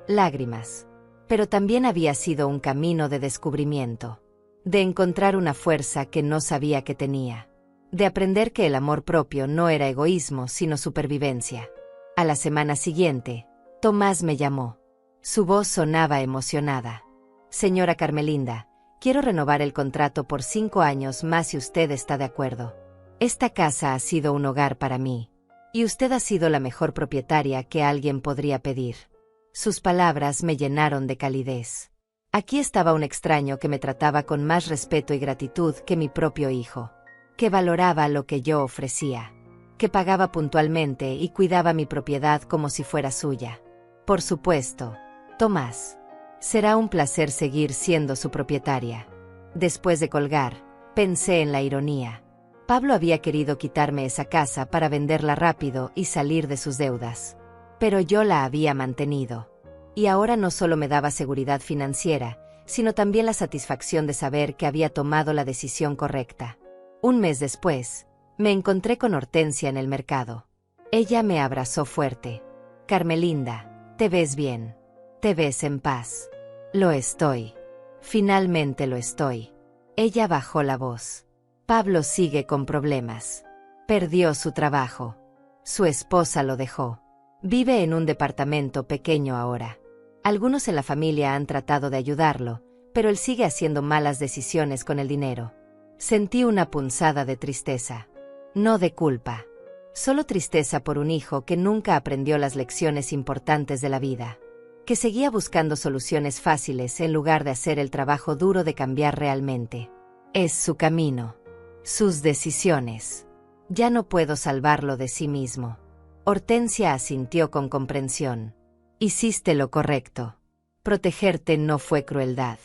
lágrimas. Pero también había sido un camino de descubrimiento. De encontrar una fuerza que no sabía que tenía. De aprender que el amor propio no era egoísmo sino supervivencia. A la semana siguiente, Tomás me llamó. Su voz sonaba emocionada. «Señora Carmelinda, quiero renovar el contrato por 5 años más si usted está de acuerdo. Esta casa ha sido un hogar para mí. Y usted ha sido la mejor propietaria que alguien podría pedir». Sus palabras me llenaron de calidez. Aquí estaba un extraño que me trataba con más respeto y gratitud que mi propio hijo. Que valoraba lo que yo ofrecía. Que pagaba puntualmente y cuidaba mi propiedad como si fuera suya. «Por supuesto, Tomás. Será un placer seguir siendo su propietaria». Después de colgar, pensé en la ironía. Pablo había querido quitarme esa casa para venderla rápido y salir de sus deudas. Pero yo la había mantenido. Y ahora no solo me daba seguridad financiera, sino también la satisfacción de saber que había tomado la decisión correcta. Un mes después, me encontré con Hortensia en el mercado. Ella me abrazó fuerte. «Carmelinda, te ves bien. Te ves en paz». «Lo estoy. Finalmente lo estoy». Ella bajó la voz. «Pablo sigue con problemas. Perdió su trabajo. Su esposa lo dejó. Vive en un departamento pequeño ahora. Algunos en la familia han tratado de ayudarlo, pero él sigue haciendo malas decisiones con el dinero». Sentí una punzada de tristeza. No de culpa. Solo tristeza por un hijo que nunca aprendió las lecciones importantes de la vida. Que seguía buscando soluciones fáciles en lugar de hacer el trabajo duro de cambiar realmente. Es su camino. Sus decisiones. Ya no puedo salvarlo de sí mismo. Hortensia asintió con comprensión. «Hiciste lo correcto. Protegerte no fue crueldad.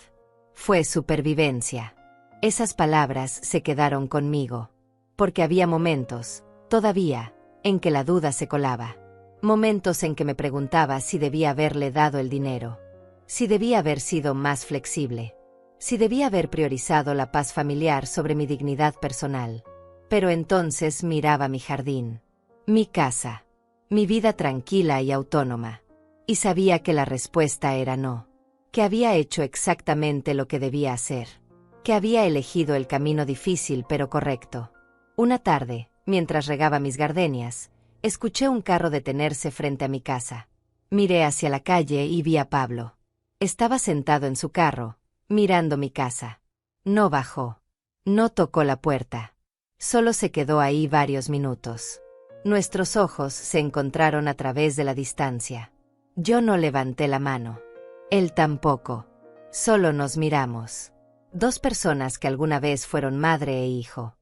Fue supervivencia». Esas palabras se quedaron conmigo. Porque había momentos, Todavía, en que la duda se colaba. Momentos en que me preguntaba si debía haberle dado el dinero. Si debía haber sido más flexible. Si debía haber priorizado la paz familiar sobre mi dignidad personal. Pero entonces miraba mi jardín. Mi casa. Mi vida tranquila y autónoma. Y sabía que la respuesta era no. Que había hecho exactamente lo que debía hacer. Que había elegido el camino difícil pero correcto. Una tarde, mientras regaba mis gardenias, escuché un carro detenerse frente a mi casa. Miré hacia la calle y vi a Pablo. Estaba sentado en su carro, mirando mi casa. No bajó. No tocó la puerta. Solo se quedó ahí varios minutos. Nuestros ojos se encontraron a través de la distancia. Yo no levanté la mano. Él tampoco. Solo nos miramos. Dos personas que alguna vez fueron madre e hijo.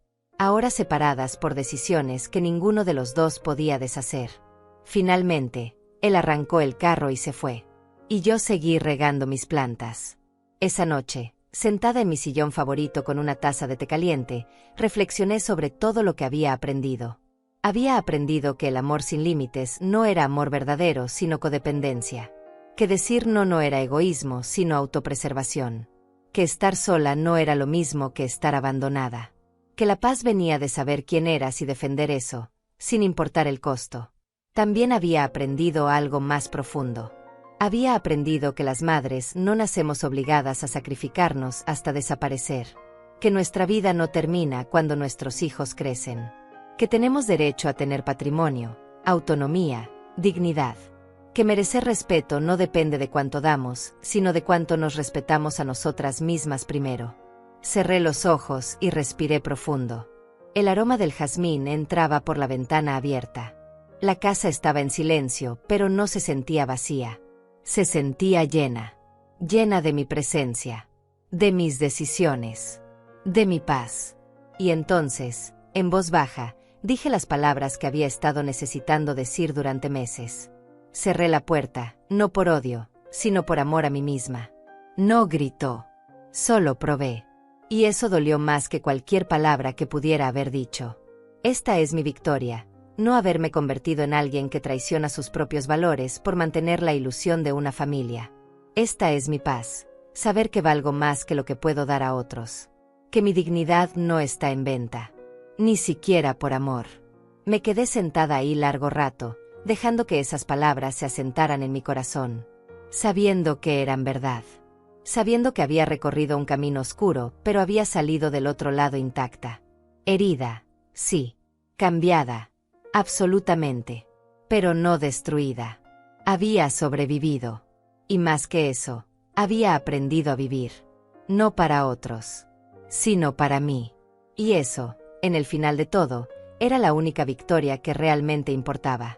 Ahora separadas por decisiones que ninguno de los dos podía deshacer. Finalmente, él arrancó el carro y se fue. Y yo seguí regando mis plantas. Esa noche, sentada en mi sillón favorito con una taza de té caliente, reflexioné sobre todo lo que había aprendido. Había aprendido que el amor sin límites no era amor verdadero, sino codependencia. Que decir no era egoísmo, sino autopreservación. Que estar sola no era lo mismo que estar abandonada. Que la paz venía de saber quién eras y defender eso, sin importar el costo. También había aprendido algo más profundo. Había aprendido que las madres no nacemos obligadas a sacrificarnos hasta desaparecer. Que nuestra vida no termina cuando nuestros hijos crecen. Que tenemos derecho a tener patrimonio, autonomía, dignidad. Que merecer respeto no depende de cuánto damos, sino de cuánto nos respetamos a nosotras mismas primero. Cerré los ojos y respiré profundo. El aroma del jazmín entraba por la ventana abierta. La casa estaba en silencio, pero no se sentía vacía. Se sentía llena. Llena de mi presencia. De mis decisiones. De mi paz. Y entonces, en voz baja, dije las palabras que había estado necesitando decir durante meses. Cerré la puerta, no por odio, sino por amor a mí misma. No gritó. Solo probé. Y eso dolió más que cualquier palabra que pudiera haber dicho. Esta es mi victoria, no haberme convertido en alguien que traiciona sus propios valores por mantener la ilusión de una familia. Esta es mi paz, saber que valgo más que lo que puedo dar a otros. Que mi dignidad no está en venta. Ni siquiera por amor. Me quedé sentada ahí largo rato, dejando que esas palabras se asentaran en mi corazón. Sabiendo que eran verdad. Sabiendo que había recorrido un camino oscuro, pero había salido del otro lado intacta. Herida, sí. Cambiada, absolutamente. Pero no destruida. Había sobrevivido. Y más que eso, había aprendido a vivir. No para otros, sino para mí. Y eso, en el final de todo, era la única victoria que realmente importaba.